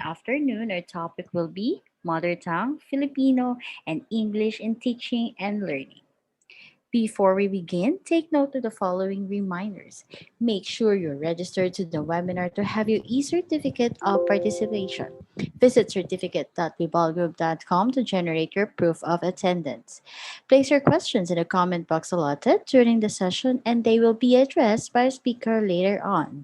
afternoon, our topic will be Mother Tongue, Filipino, and English in Teaching and Learning. Before we begin, take note of the following reminders. Make sure you're registered to the webinar to have your e-certificate of participation. Visit certificate.vibalgroup.com to generate your proof of attendance. Place your questions in the comment box allotted during the session and they will be addressed by a speaker later on.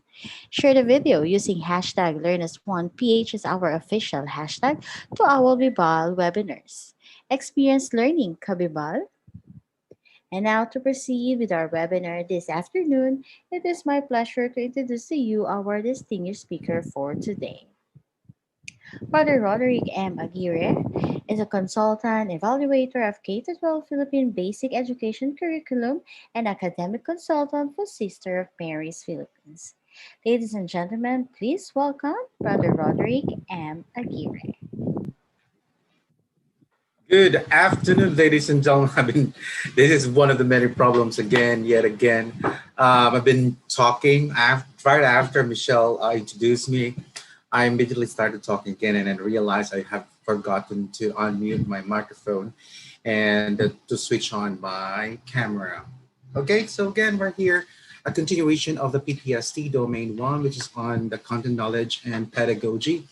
Share the video using hashtag learnAsOnePH as our official hashtag to our VIbal webinars. Experience learning, Kabibal. And now to proceed with our webinar this afternoon, it is my pleasure to introduce to you our distinguished speaker for today. Father Roderick M. Aguirre is a consultant evaluator of K-12 Philippine Basic Education Curriculum and academic consultant for Sister of Mary's Philippines. Ladies and gentlemen, please welcome Brother Roderick M. Aguirre. Good afternoon, ladies and gentlemen. This is one of the many problems yet again. I've been talking right after Michelle introduced me. I immediately started talking again and then realized I have forgotten to unmute my microphone and to switch on my camera. Okay, so again, we're here, a continuation of the PTSD Domain 1, which is on the content knowledge and pedagogy.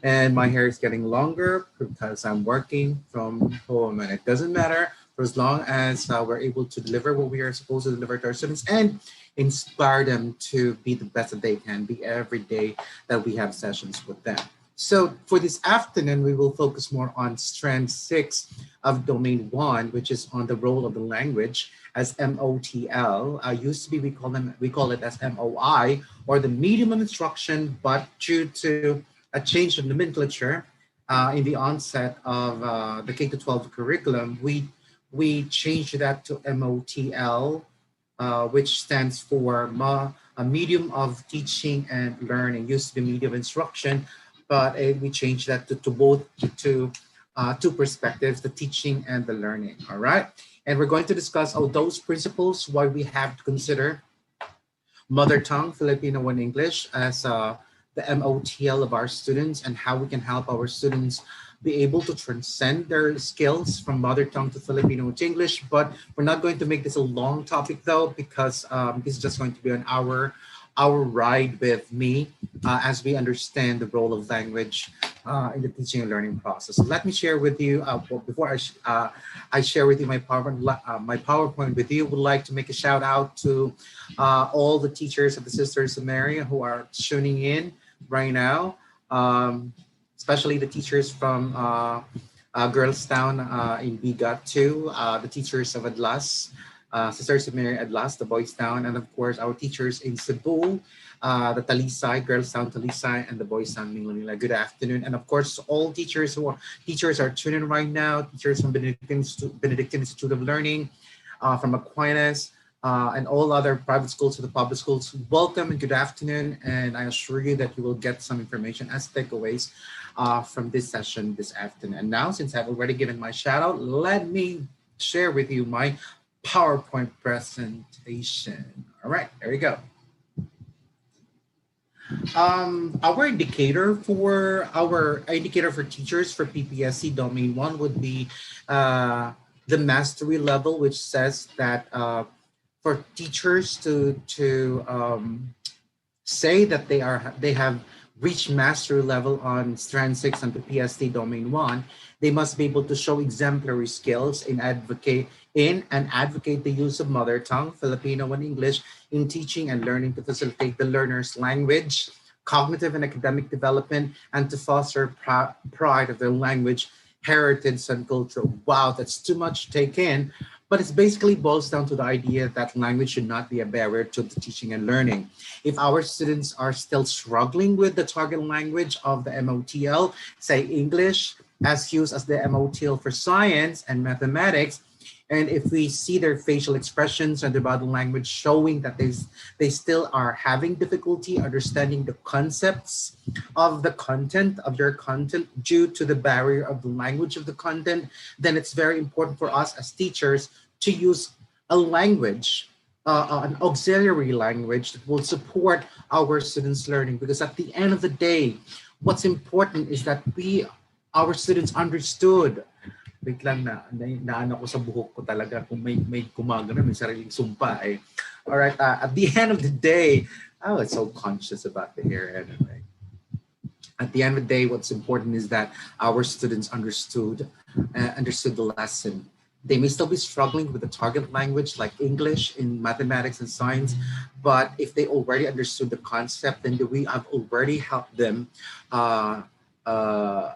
And my hair is getting longer because I'm working from home, and it doesn't matter for as long as we're able to deliver what we are supposed to deliver to our students and inspire them to be the best that they can be every day that we have sessions with them. So for this afternoon, we will focus more on strand 6 of domain 1, which is on the role of the language as MOTL. Used to be, we call it as MOI, or the medium of instruction, but due to a change of nomenclature in the onset of the K-12 curriculum, we changed that to MOTL, which stands for a medium of teaching and learning. Used to be medium of instruction, but we changed that to both two perspectives, the teaching and the learning. All right, and we're going to discuss those principles, why we have to consider mother tongue, Filipino and English as the MOTL of our students, and how we can help our students be able to transcend their skills from mother tongue to Filipino to English. But we're not going to make this a long topic though, because this is just going to be an hour ride with me as we understand the role of language in the teaching and learning process. So let me share with you, before I share with you my PowerPoint with you, would like to make a shout out to all the teachers of the Sisters of Mary who are tuning in right now, especially the teachers from Girlstown in Bigat 2, the teachers of Adlas, Sisters of Mary Adlas, the Boys Town, and of course our teachers in Cebu, the Talisay, Girlstown Talisay, and the Boys Town Minglanila. Good afternoon, and of course all teachers are tuning in right now. Teachers from Benedictine Institute of Learning, from Aquinas, and all other private schools to the public schools. Welcome and good afternoon, and I assure you that you will get some information as takeaways from this session this afternoon. And now, since I've already given my shout out, let me share with you my PowerPoint presentation. All right, there we go. Our indicator for teachers for PPSC Domain 1 would be the mastery level, which says that for teachers to say that they have reached mastery level on strand 6 on the PST Domain 1, they must be able to show exemplary skills in advocate the use of mother tongue, Filipino and English, in teaching and learning to facilitate the learner's language, cognitive and academic development, and to foster pride of their language, heritage, and culture. Wow, that's too much to take in. But it basically boils down to the idea that language should not be a barrier to the teaching and learning. If our students are still struggling with the target language of the MOTL, say English, as used as the MOTL for science and mathematics, and if we see their facial expressions and their body language showing that they still are having difficulty understanding the concepts of the content of your content due to the barrier of the language of the content, then it's very important for us as teachers to use a language, an auxiliary language that will support our students' learning. Because at the end of the day, What's important is that our students understood. Wait lang naano ko sa buhok ko talaga kung may gumagana, may sariling sumpa eh. All right, at the end of the day, I was so conscious about the hair anyway. At the end of the day, what's important is that our students understood the lesson. They may still be struggling with the target language like English in mathematics and science, but if they already understood the concept, then we have already helped them uh, uh,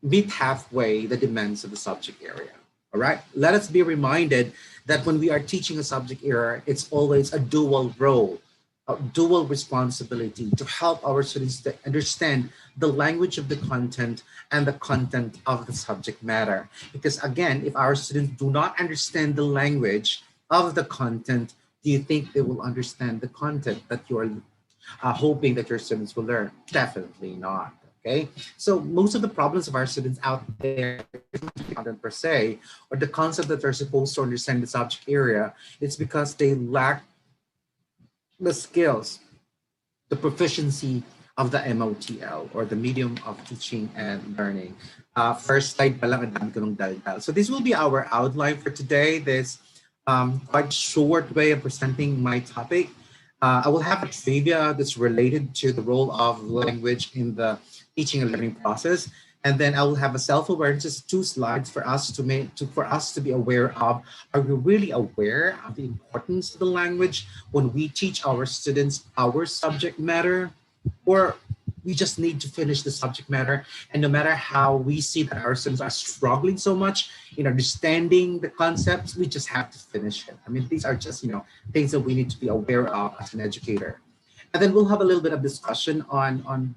meet halfway the demands of the subject area. All right. Let us be reminded that when we are teaching a subject area, it's always a dual role, a dual responsibility to help our students to understand the language of the content and the content of the subject matter. Because again, if our students do not understand the language of the content, do you think they will understand the content that you're hoping that your students will learn? Definitely not. Okay, so most of the problems of our students out there content per se, or the concept that they're supposed to understand the subject area, it's because they lack the skills, the proficiency of the MOTL or the medium of teaching and learning. First slide pa lang, ang dami ko nung daldal. So this will be our outline for today, this quite short way of presenting my topic. I will have a trivia that's related to the role of language in the teaching and learning process. And then I will have a self-awareness, 2 slides for us for us to be aware of. Are we really aware of the importance of the language when we teach our students our subject matter? Or we just need to finish the subject matter. And no matter how we see that our students are struggling so much in understanding the concepts, we just have to finish it. I mean, these are just, things that we need to be aware of as an educator. And then we'll have a little bit of discussion on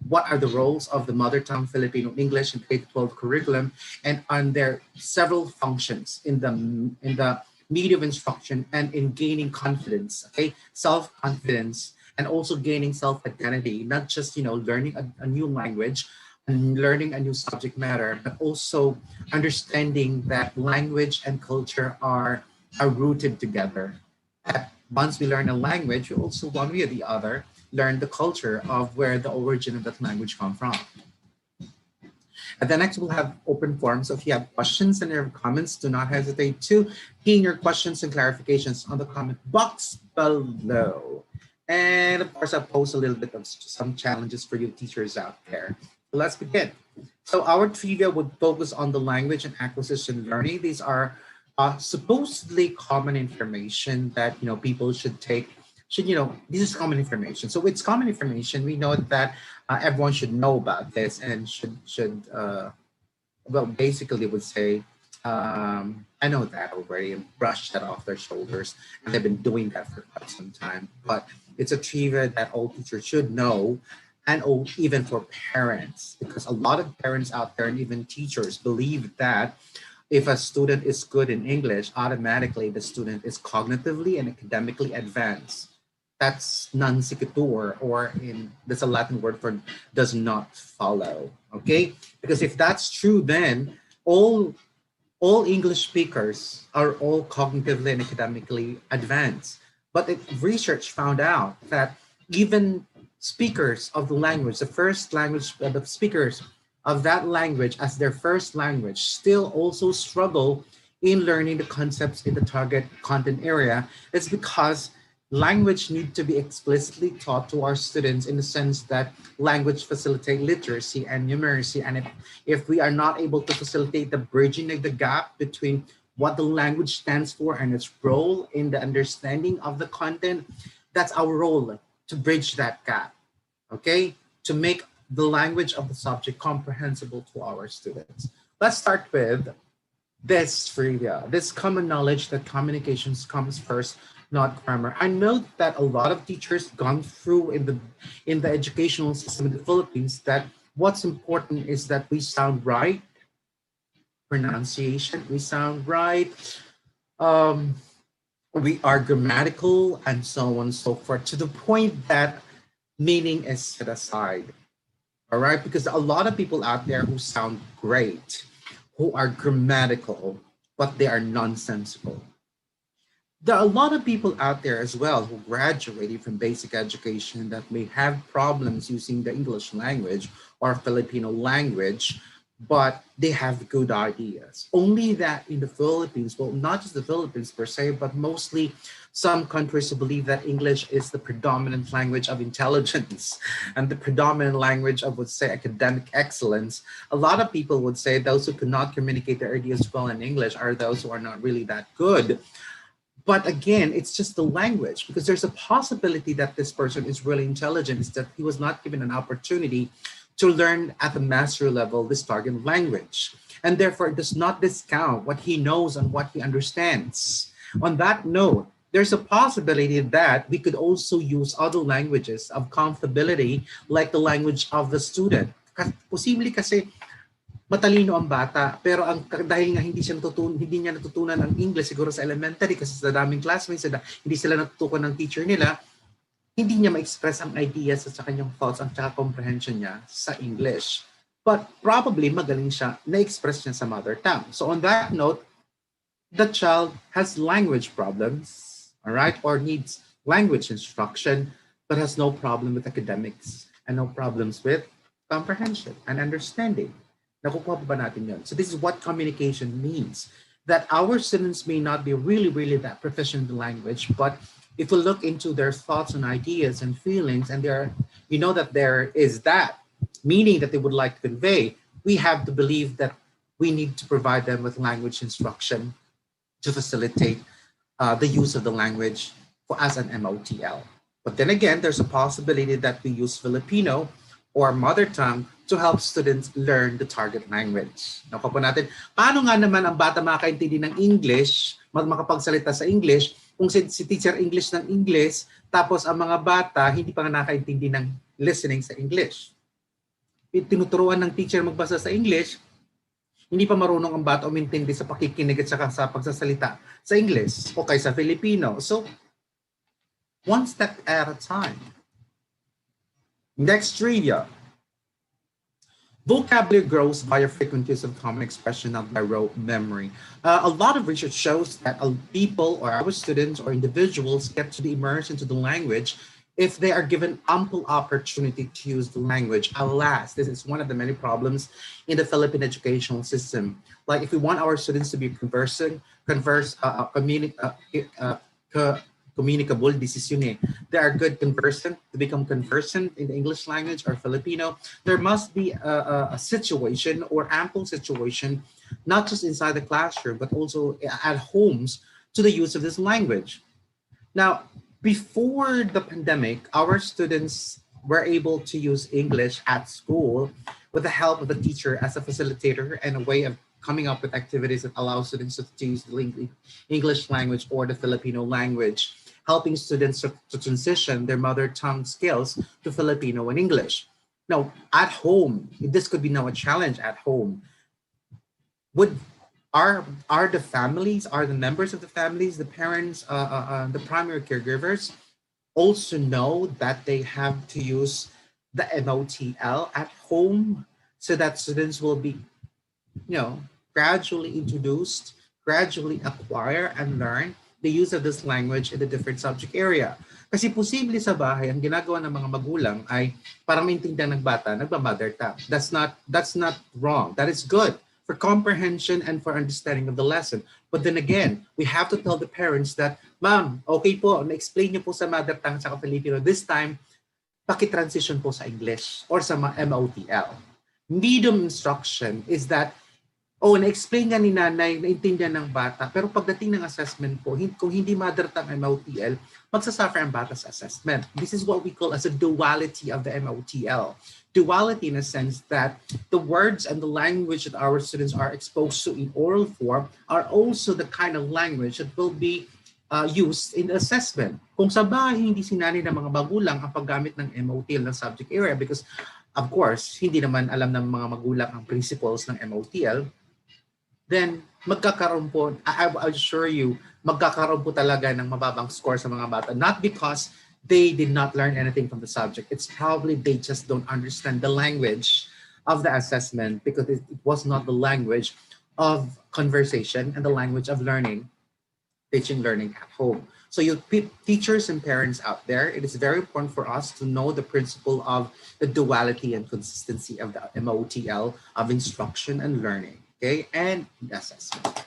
what are the roles of the mother tongue Filipino English in K-12 curriculum and on their several functions in the medium of instruction and in gaining confidence, okay, self-confidence, and also gaining self-identity, not just learning a new language and learning a new subject matter, but also understanding that language and culture are rooted together. That once we learn a language, we also, one way or the other, learn the culture of where the origin of that language come from. And then next we'll have open forums. So if you have questions and your comments, do not hesitate to key in your questions and clarifications on the comment box below. And of course, I'll post a little bit of some challenges for you teachers out there. So let's begin. So our trivia would focus on the language and acquisition learning. These are supposedly common information that people should take. This is common information. So it's common information. We know that everyone should know about this and should well, basically would say, I know that already and brush that off their shoulders. And they've been doing that for quite some time. But it's a trivia that all teachers should know, and even for parents, because a lot of parents out there and even teachers believe that if a student is good in English, automatically the student is cognitively and academically advanced. That's non sequitur, or that's a Latin word for does not follow. Okay, because if that's true, then all English speakers are all cognitively and academically advanced. But research found out that even speakers of the language, the first language, the speakers of that language as their first language, still also struggle in learning the concepts in the target content area. It's because language needs to be explicitly taught to our students in the sense that language facilitate literacy and numeracy. And if we are not able to facilitate the bridging of the gap between what the language stands for and its role in the understanding of the content, that's our role, to bridge that gap, okay? To make the language of the subject comprehensible to our students. Let's start with this trivia, this common knowledge that communications comes first, not grammar. I know that a lot of teachers gone through in the educational system in the Philippines that what's important is that we sound right, pronunciation, we sound right, um, we are grammatical, and so on and so forth, to the point that meaning is set aside. All right, because a lot of people out there who sound great, who are grammatical, but they are nonsensical. There are a lot of people out there as well who graduated from basic education that may have problems using the English language or Filipino language, but they have good ideas. Only that in the Philippines, well, not just the Philippines per se, but mostly some countries who believe that English is the predominant language of intelligence and the predominant language of, would say, academic excellence. A lot of people would say those who cannot communicate their ideas well in English are those who are not really that good. But again, it's just the language, because there's a possibility that this person is really intelligent, is that he was not given an opportunity to learn at the master level this target language, and therefore it does not discount what he knows and what he understands. On that note, there's a possibility that we could also use other languages of comfortability, like the language of the student. Posible kasi matalino ang bata, pero dahil nga hindi niya natutunan ang English siguro sa elementary kasi sa daming classmates, hindi sila natutukan ng teacher nila, hindi niya ma-express ang ideas at sa kanyang thoughts at saka comprehension niya sa English. But probably magaling siya na-express niya sa mother tongue. So on that note, the child has language problems, all right, or needs language instruction, but has no problem with academics and no problems with comprehension and understanding. Nakukuha pa ba natin yun? So this is what communication means. That our students may not be really that proficient in the language, but if we look into their thoughts and ideas and feelings, and you know that there is that meaning that they would like to convey, we have to believe that we need to provide them with language instruction to facilitate the use of the language for as an MOTL. But then again, there's a possibility that we use Filipino or mother tongue to help students learn the target language. Nakuha po natin, paano nga naman ang bata makakaintindi ng English, makapagsalita sa English, kung si teacher English ng English, tapos ang mga bata hindi pa nga nakakaintindi ng listening sa English. Tinuturuan ng teacher magbasa sa English, hindi pa marunong ang bata umintindi sa pakikinig at saka sa pagsasalita sa English o kay sa Filipino. So, one step at a time. Next trivia. Vocabulary grows via frequent use of common expression, not by rote memory. A lot of research shows that people or our students or individuals get to be immersed into the language if they are given ample opportunity to use the language. Alas, this is one of the many problems in the Philippine educational system. Like if we want our students to be communicable, this is yun eh. They are good conversant, to become conversant in the English language or Filipino. There must be a situation or ample situation, not just inside the classroom, but also at homes to the use of this language. Now, before the pandemic, our students were able to use English at school with the help of the teacher as a facilitator and a way of coming up with activities that allow students to use the English language or the Filipino language, helping students to transition their mother tongue skills to Filipino and English. Now, at home, this could be now a challenge at home. Are the families, are the members of the families, the parents, the primary caregivers also know that they have to use the MOTL at home so that students will be, gradually introduced, gradually acquire and learn the use of this language in the different subject area. Kasi posible sa bahay, ang ginagawa ng mga magulang ay para maintindihan ng bata, nagba-mother tongue. That's not wrong. That is good for comprehension and for understanding of the lesson. But then again, we have to tell the parents that, ma'am, okay po, na-explain niyo po sa mother tongue sa Filipino. This time, paki-transition po sa English or sa MOTL. Medium instruction is that, na-explain nga ni nanay, naintindihan ng bata, pero pagdating ng assessment po, kung hindi mother tongue MOTL, magsasuffer ang bata sa assessment. This is what we call as a duality of the MOTL. Duality in a sense that the words and the language that our students are exposed to in oral form are also the kind of language that will be used in assessment. Kung sa bahay, hindi sinanay ng mga magulang ang paggamit ng MOTL ng subject area because, of course, hindi naman alam ng mga magulang ang principles ng MOTL, then magkakaroon po, I assure you, magkakaroon po talaga ng mababang score sa mga bata. Not because they did not learn anything from the subject. It's probably they just don't understand the language of the assessment because it was not the language of conversation and the language of learning teaching learning at home. So you teachers and parents out there, it is very important for us to know the principle of the duality and consistency of the MOTL of instruction and learning, okay, and assessment.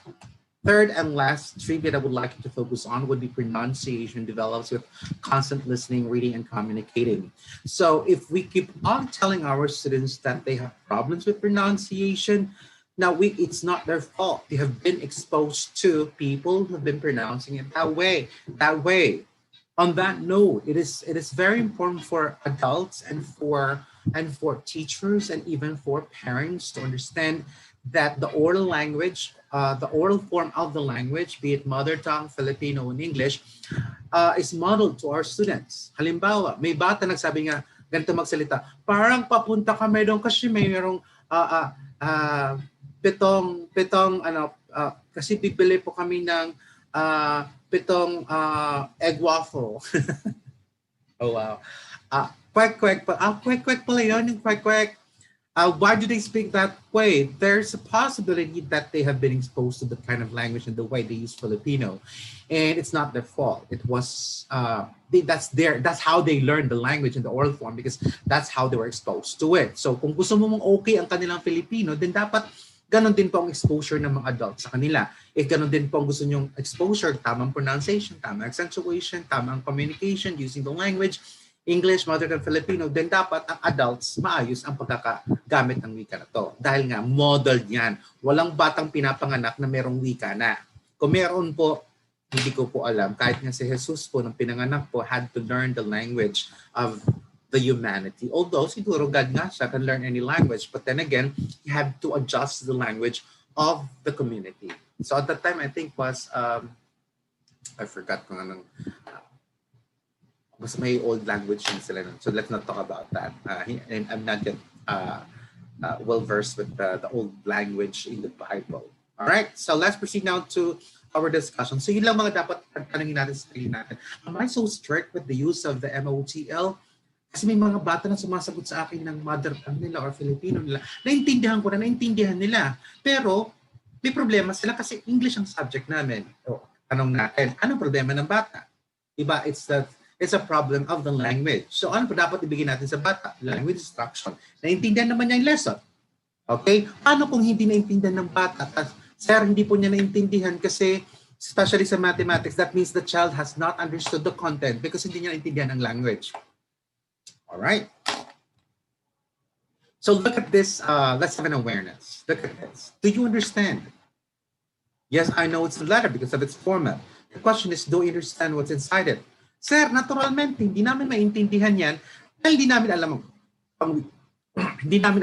Third and last trivia that I would like you to focus on would be pronunciation develops with constant listening, reading, and communicating. So if we keep on telling our students that they have problems with pronunciation, now it's not their fault. They have been exposed to people who have been pronouncing it that way, that way. On that note, it is very important for adults and for teachers and even for parents to understand that the oral language, the oral form of the language, be it mother tongue, Filipino, and English, is modeled to our students. Halimbawa, may bata nagsabi nga, ganito magsalita, parang papunta kami doon kasi mayroong pitong kasi bibili po kami ng pitong egg waffle. Oh wow. Quack quack pa. Quack quack pala yun, yung quack quack. Why do they speak that way? There's a possibility that they have been exposed to the kind of language and the way they use Filipino, and it's not their fault. It was that's how they learned the language in the oral form because that's how they were exposed to it. So kung gusto mo mong okay ang kanilang Filipino, then dapat ganon din po ang exposure ng mga adults sa kanila. If ganon din po ang gusto nyong exposure, tamang pronunciation, tamang accentuation, tamang communication using the language, English, mother tongue Filipino, then dapat ang adults maayos ang pagkakagamit ng wika na to. Dahil nga, model yan. Walang batang pinapanganak na merong wika na. Kung meron po, hindi ko po alam. Kahit nga si Jesus po, nung pinanganak po, had to learn the language of the humanity. Although, siguro God nga siya can learn any language. But then again, he had to adjust the language of the community. So at that time, I think was, I forgot kung anong, mas may old language yun sila nun. So let's not talk about that. And I'm not yet well versed with the old language in the Bible. All right, so let's proceed now to our discussion. So yun lang mga dapat tanongin natin sa sarili natin. Am I so strict with the use of the MOTL? Kasi may mga bata na sumasagot sa akin ng mother tongue nila or Filipino nila. Naintindihan nila. Pero may problema sila kasi English ang subject namin. O, tanong natin, anong problema ng bata? Diba? It's a problem of the language. So ano po dapat ibigay natin sa bata? Language instruction. Naintindihan naman niya yung lesson. Okay? Paano kung hindi naintindihan ng bata? Sir, hindi po niya naintindihan kasi especially sa mathematics, that means the child has not understood the content because hindi niya naintindihan ang language. All right. So look at this. Let's have an awareness. Look at this. Do you understand? Yes, I know it's a letter because of its format. The question is, do you understand what's inside it? Sir, naturalmente, hindi namin maintindihan yan dahil hindi namin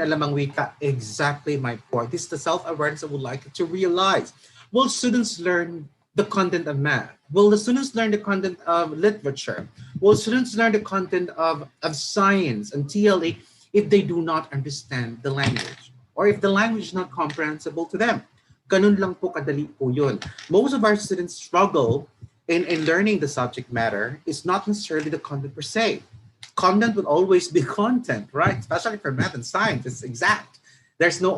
alam ang wika. Exactly my point. This is the self-awareness I would like to realize. Will students learn the content of math? Will the students learn the content of literature? Will students learn the content of science and TLE if they do not understand the language? Or if the language is not comprehensible to them? Ganun lang po kadali po yun. Most of our students struggle in learning the subject matter is not necessarily the content per se. Content will always be content, right? Especially for math and science, it's exact. There's no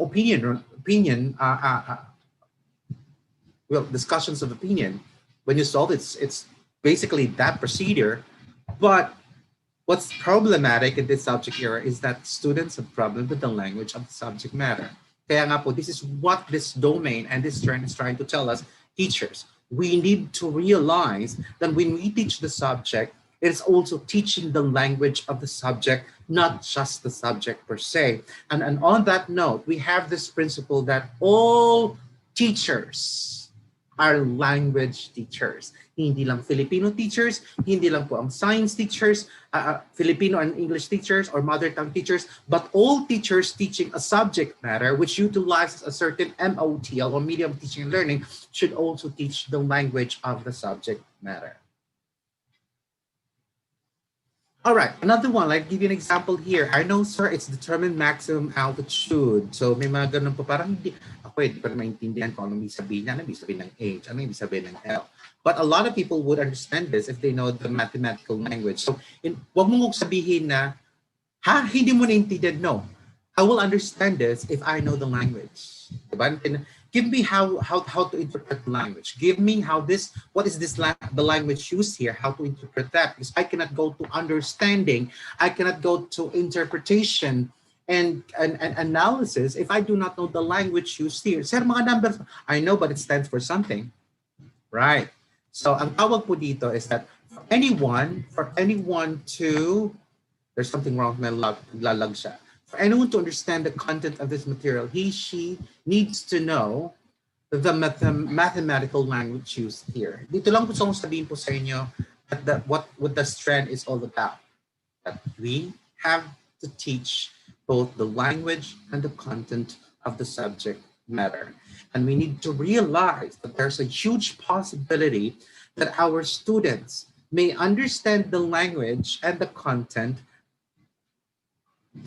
discussions of opinion. When you solve it, it's basically that procedure. But what's problematic in this subject area is that students have problems with the language of the subject matter. Kaya nga po, this is what this domain and this trend is trying to tell us, teachers. We need to realize that when we teach the subject, it's also teaching the language of the subject, not just the subject per se. And on that note, we have this principle that all teachers are language teachers. Hindi lang Filipino teachers, hindi lang po ang science teachers, Filipino and English teachers or mother tongue teachers, but all teachers teaching a subject matter which utilizes a certain MOTL or medium of teaching and learning should also teach the language of the subject matter. All right, another one, like give you an example here. I know, sir, it's determined maximum altitude. So may mga ganun po, parang hindi pa maintindihan kung anong ibig sabihin niya, anong ibig sabihin ng H, anong ibig sabihin ng L. But a lot of people would understand this if they know the mathematical language. So wag mong sabihin na, hindi mo naintindihan, no. I will understand this if I know the language. Diba? Give me how to interpret language. Give me how this, what is this the language used here, how to interpret that, because I cannot go to understanding, I cannot go to interpretation and analysis if I do not know the language used here. Sir, mga numbers, I know, but it stands for something, right? So ang tawag po dito is that for anyone to, there's something wrong with my lalag siya. For anyone to understand the content of this material, she needs to know the mathematical language used here. Dito lang po sa sabihin po sa inyo that what the strand is all about. That we have to teach both the language and the content of the subject matter. And we need to realize that there's a huge possibility that our students may understand the language and the content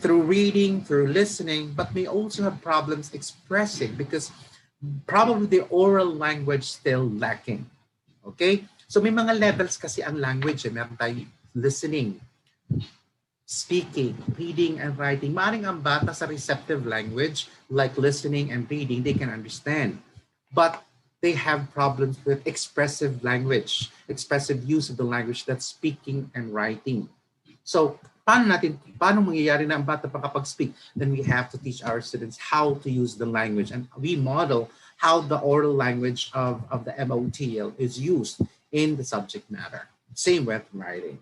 through reading, through listening, but may also have problems expressing because probably the oral language still lacking. Okay? So may mga levels kasi ang language. Meron tayo listening, speaking, reading, and writing. Maaring ang bata sa receptive language, like listening and reading, they can understand. But they have problems with expressive language, expressive use of the language, that's speaking and writing. So, paano mangyayari na ang bata pakapag-speak? Then we have to teach our students how to use the language. And we model how the oral language of the MOTL is used in the subject matter. Same with writing.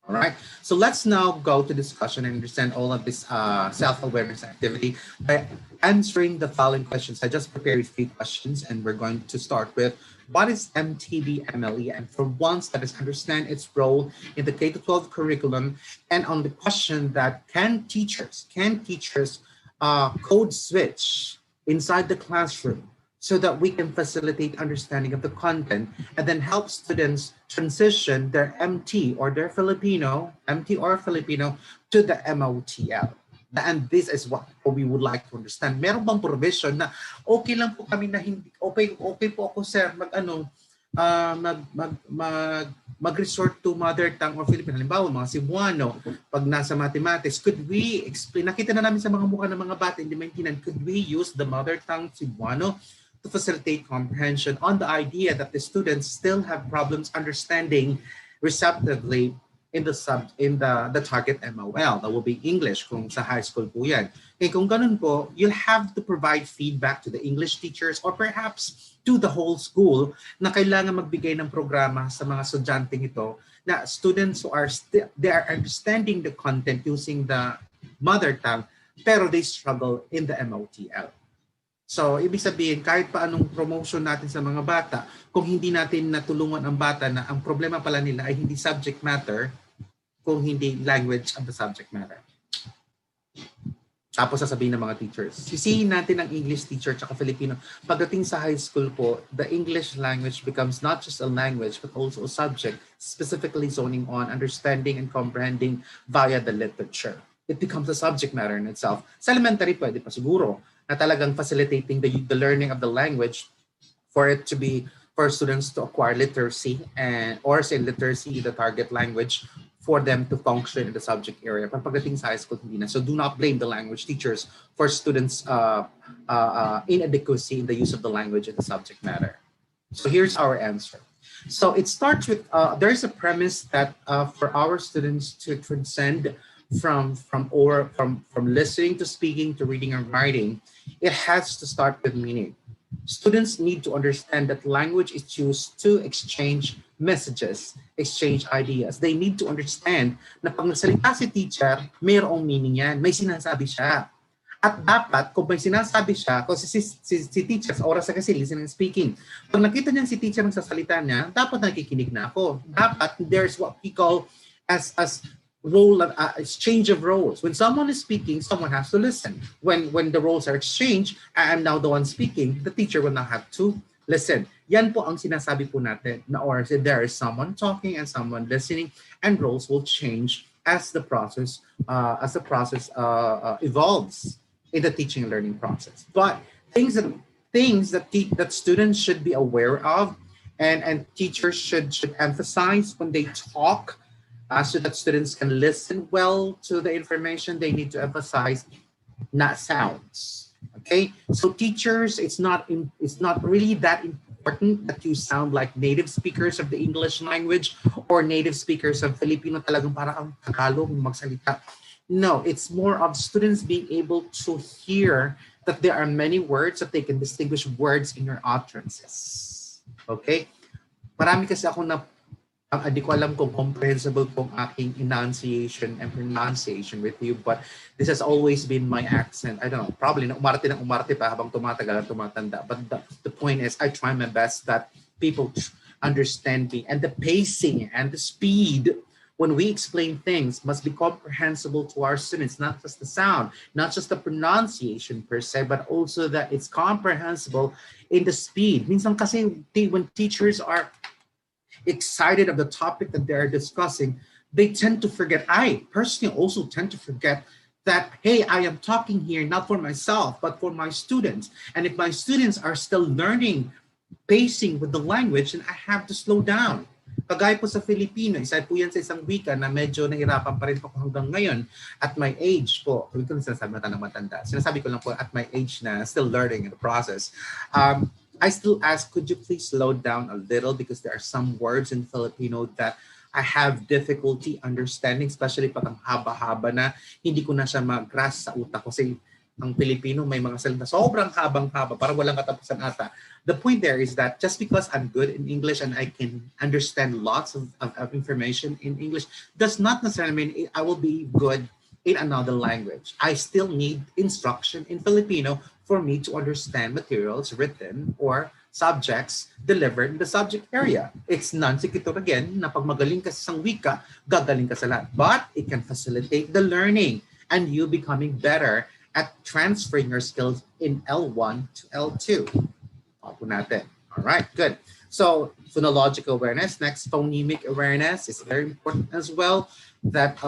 All right, so let's now go to discussion and understand all of this self-awareness activity by answering the following questions. I just prepared 3 questions and we're going to start with what is MTB-MLE, and for once that is understand its role in the K-12 curriculum, and on the question that can teachers code switch inside the classroom so that we can facilitate understanding of the content and then help students transition their MT or Filipino to the MOTL. And this is what we would like to understand. Meron bang provision na okay lang po kami na hindi okay po ako sir mag-resort to mother tongue or Filipino. Halimbawa, mga Cebuano, pag nasa mathematics, could we explain, nakita na namin sa mga mukha ng mga bata, hindi maintindihan, could we use the mother tongue Cebuano to facilitate comprehension on the idea that the students still have problems understanding receptively in the target MOL. That will be English kung sa high school po yan. Okay, kung ganun po, you'll have to provide feedback to the English teachers or perhaps to the whole school na kailangan magbigay ng programa sa mga estudyanteng ito na students who are they are understanding the content using the mother tongue pero they struggle in the MOTL. So, ibig sabihin, kahit pa anong promotion natin sa mga bata, kung hindi natin natulungan ang bata na ang problema pala nila ay hindi subject matter, kung hindi language of the subject matter. Tapos sasabihin ng mga teachers, sisihin natin ang English teacher at Filipino. Pagdating sa high school po, the English language becomes not just a language but also a subject, specifically zoning on understanding and comprehending via the literature. It becomes a subject matter in itself. Sa elementary, pwede pa siguro na talagang facilitating the learning of the language for it to be for students to acquire literacy or say literacy the target language for them to function in the subject area. Pagdating sa high school, hindi na. So do not blame the language teachers for students' inadequacy in the use of the language in the subject matter. So here's our answer. So it starts with there's a premise that for our students to transcend from listening to speaking to reading and writing, it has to start with meaning. Students need to understand that language is used to exchange messages, exchange ideas. They need to understand na pag nagsalita si teacher, mayroong meaning yan, may sinasabi siya. At dapat, kung may sinasabi siya, kasi si teacher, sa oras na kasi listening and speaking, pag nakita niya si teacher ng sasalita niya, dapat nakikinig na ako. Dapat there's what we call as role exchange of roles. When someone is speaking, someone has to listen. When the roles are exchanged, I am now the one speaking, the teacher will now have to listen. Yan po ang sinasabi po natin na or there is someone talking and someone listening, and roles will change as the process evolves in the teaching and learning process. But things that students should be aware of and teachers should emphasize when they talk so that students can listen well to the information, they need to emphasize not sounds. Okay, so teachers, it's not really that important that you sound like native speakers of the English language or native speakers of Filipino, talagang para kang Tagalog magsalita. No, it's more of students being able to hear that there are many words, that they can distinguish words in your utterances. Okay, marami kasi ako na hindi ko alam kung comprehensible pong aking enunciation and pronunciation with you, but this has always been my accent. I don't know, probably na umarte ng umarte pa habang tumatagal at tumatanda. But the point is, I try my best that people understand me. And the pacing and the speed when we explain things must be comprehensible to our students, not just the sound, not just the pronunciation per se, but also that it's comprehensible in the speed. Minsan kasi when teachers are excited of the topic that they're discussing, they tend to forget. I personally also tend to forget that, hey, I am talking here not for myself, but for my students. And if my students are still learning pacing with the language, then I have to slow down. Kagaya po sa Filipino, isa po yan sa isang wika na medyo nahirapan pa rin po hanggang ngayon at my age po. Hindi ko na sinasabi matanda. Sinasabi ko lang po at my age na still learning in the process. I still ask, could you please slow down a little, because there are some words in Filipino that I have difficulty understanding, especially pag ang haba-haba na, hindi ko na siya mag-grasp sa utak ko. Kasi ang Filipino may mga salita sobrang habang-haba, parang walang katapusan ata. The point there is that just because I'm good in English and I can understand lots of information in English does not necessarily mean I will be good in another language. I still need instruction in Filipino for me to understand materials written or subjects delivered in the subject area. It's non-sequitur again, na pag magaling ka sa isang wika, gagaling ka sa lahat. But it can facilitate the learning and you becoming better at transferring your skills in L1 to L2. Papo natin. All right, good. So phonological awareness. Next, phonemic awareness is very important as well, that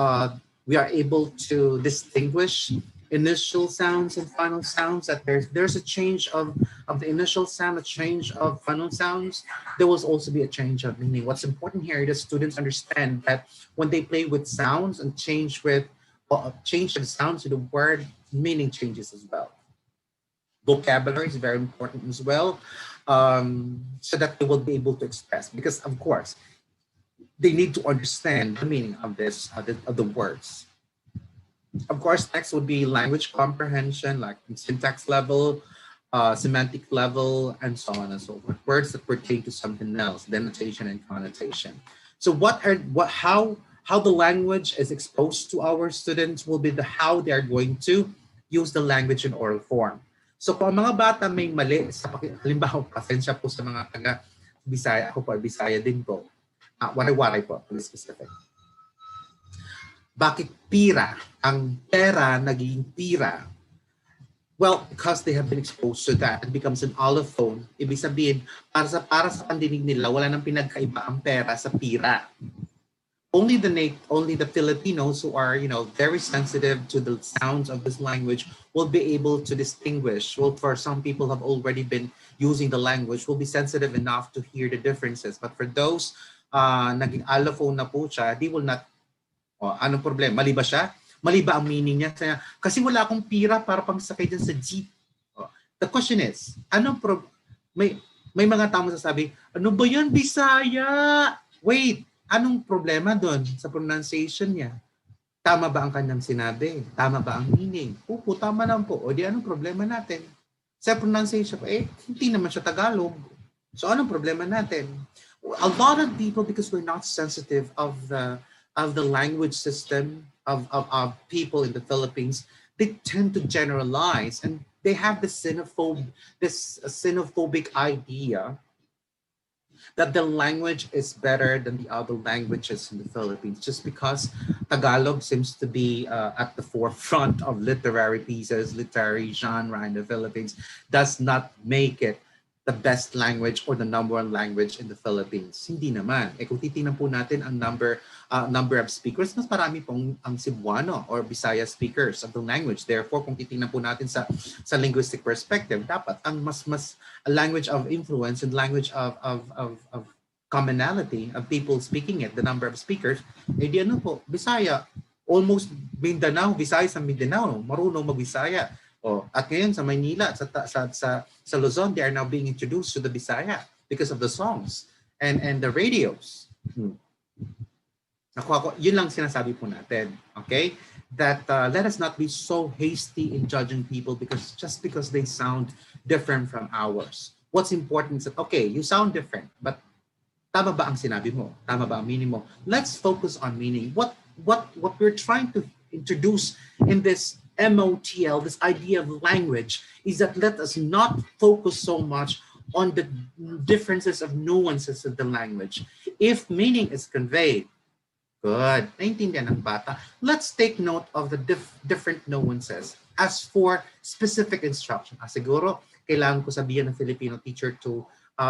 we are able to distinguish initial sounds and final sounds, that there's a change of the initial sound, a change of final sounds. There will also be a change of meaning. What's important here is students understand that when they play with sounds and change the sounds to the word, meaning changes as well. Vocabulary is very important as well, so that they will be able to express, because of course they need to understand the meaning of the words. Of course, next would be language comprehension, like syntax level, semantic level, and so on and so forth. Words that pertain to something else, denotation and connotation. So how the language is exposed to our students will be how they are going to use the language in oral form. So kung ang mga bata may mali, halimbawa, pasensya po sa mga taga Bisaya, ako po, Bisaya din po. Waray-waray po, to be specific. Bakit pira? Ang pera naging pira. Well, because they have been exposed to that, it becomes an allophone. Ibig sabihin, para sa pandinig nila, wala nang pinagkaiba ang pera sa pira. Only the Filipinos who are, very sensitive to the sounds of this language will be able to distinguish. Well, for some people have already been using the language, will be sensitive enough to hear the differences. But for those naging allophone na po siya, they will not. Anong problema? Mali ba siya? Mali ba ang meaning niya? Kasi wala akong pira para pangsakay dyan sa jeep. The question is, may mga tao sasabi, ano ba yan, Bisaya? Wait, anong problema doon sa pronunciation niya? Tama ba ang kanyang sinabi? Tama ba ang meaning? Opo, tama lang po. O di anong problema natin? Sa pronunciation, hindi naman siya Tagalog. So anong problema natin? A lot of people, because we're not sensitive of the language system of people in the Philippines, they tend to generalize, and they have this xenophobic idea that the language is better than the other languages in the Philippines, just because Tagalog seems to be at the forefront of literary pieces, literary genre in the Philippines, does not make it the best language or the number one language in the Philippines. Hindi naman. Kung titingnan po natin ang number of speakers, mas marami pong ang Cebuano or Bisaya speakers of the language. Therefore, kung titingnan po natin sa linguistic perspective, dapat ang mas a language of influence and language of commonality of people speaking it, the number of speakers, di ano po, Bisaya. Almost Mindanao, Visayas sa Mindanao, marunong mag-Bisaya. Oh, at ngayon sa Maynila, sa Luzon, they are now being introduced to the Bisaya because of the songs and the radios. Ako, yun lang sinasabi po natin. Okay? That let us not be so hasty in judging people because just because they sound different from ours. What's important is that, okay, you sound different, but tama ba ang sinabi mo? Tama ba ang meaning mo? Let's focus on meaning. What we're trying to introduce in this MOTL, this idea of language, is that let us not focus so much on the differences of nuances of the language. If meaning is conveyed, good, naintindihan ng bata, let's take note of the different nuances. As for specific instruction, siguro, kailangan ko sabihin ng Filipino teacher to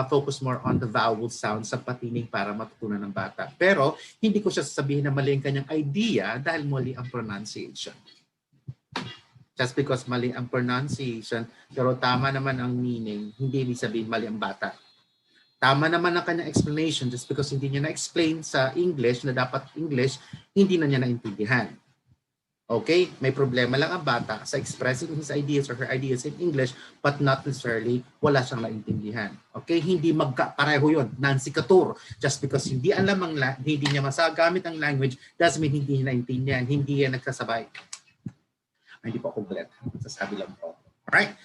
focus more on the vowel sounds sa patinig para matutunan ng bata. Pero, hindi ko siya sasabihin na mali ang kanyang idea dahil mali ang pronunciation. Just because mali ang pronunciation, pero tama naman ang meaning, hindi ibig sabihin mali ang bata. Tama naman ang kanyang explanation just because hindi niya na-explain sa English na dapat English, hindi na niya naintindihan. Okay? May problema lang ang bata sa expressing his ideas or her ideas in English but not necessarily wala siyang naintindihan. Okay? Hindi magkapareho yun. Nancy Catur. Just because hindi alam hindi niya masagamit ang language doesn't mean hindi niya naintindihan. Hindi yan nagkasabay. Hindi po ako galit. Sasabi lang po. Alright?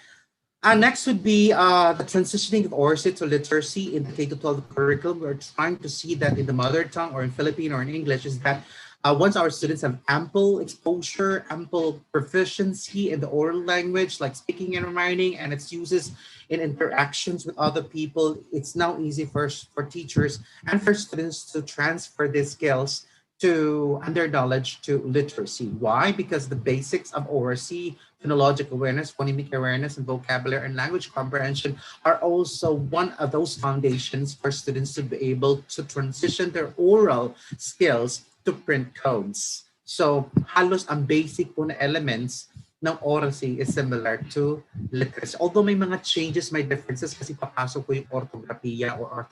Next would be the transitioning of ORC to literacy in the K-12 curriculum. We're trying to see that in the mother tongue or in Filipino or in English is that once our students have ample exposure, ample proficiency in the oral language, like speaking and writing, and its uses in interactions with other people, it's now easy for teachers and for students to transfer these skills and their knowledge to literacy. Why? Because the basics of ORC, phonologic awareness, phonemic awareness, and vocabulary and language comprehension are also one of those foundations for students to be able to transition their oral skills to print codes. So, halos ang basic po na elements ng oracy is similar to literacy. Although may mga changes, may differences kasi papasok po yung orthography or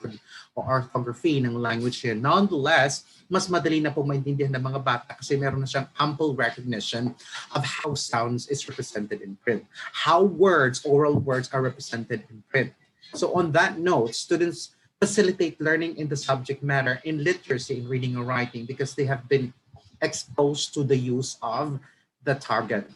orthography ng language here. Nonetheless, mas madali na po maintindihan ng mga bata kasi meron na siyang ample recognition of how sounds is represented in print, how oral words are represented in print. So on that note, students facilitate learning in the subject matter in literacy, in reading and writing, because they have been exposed to the use of the target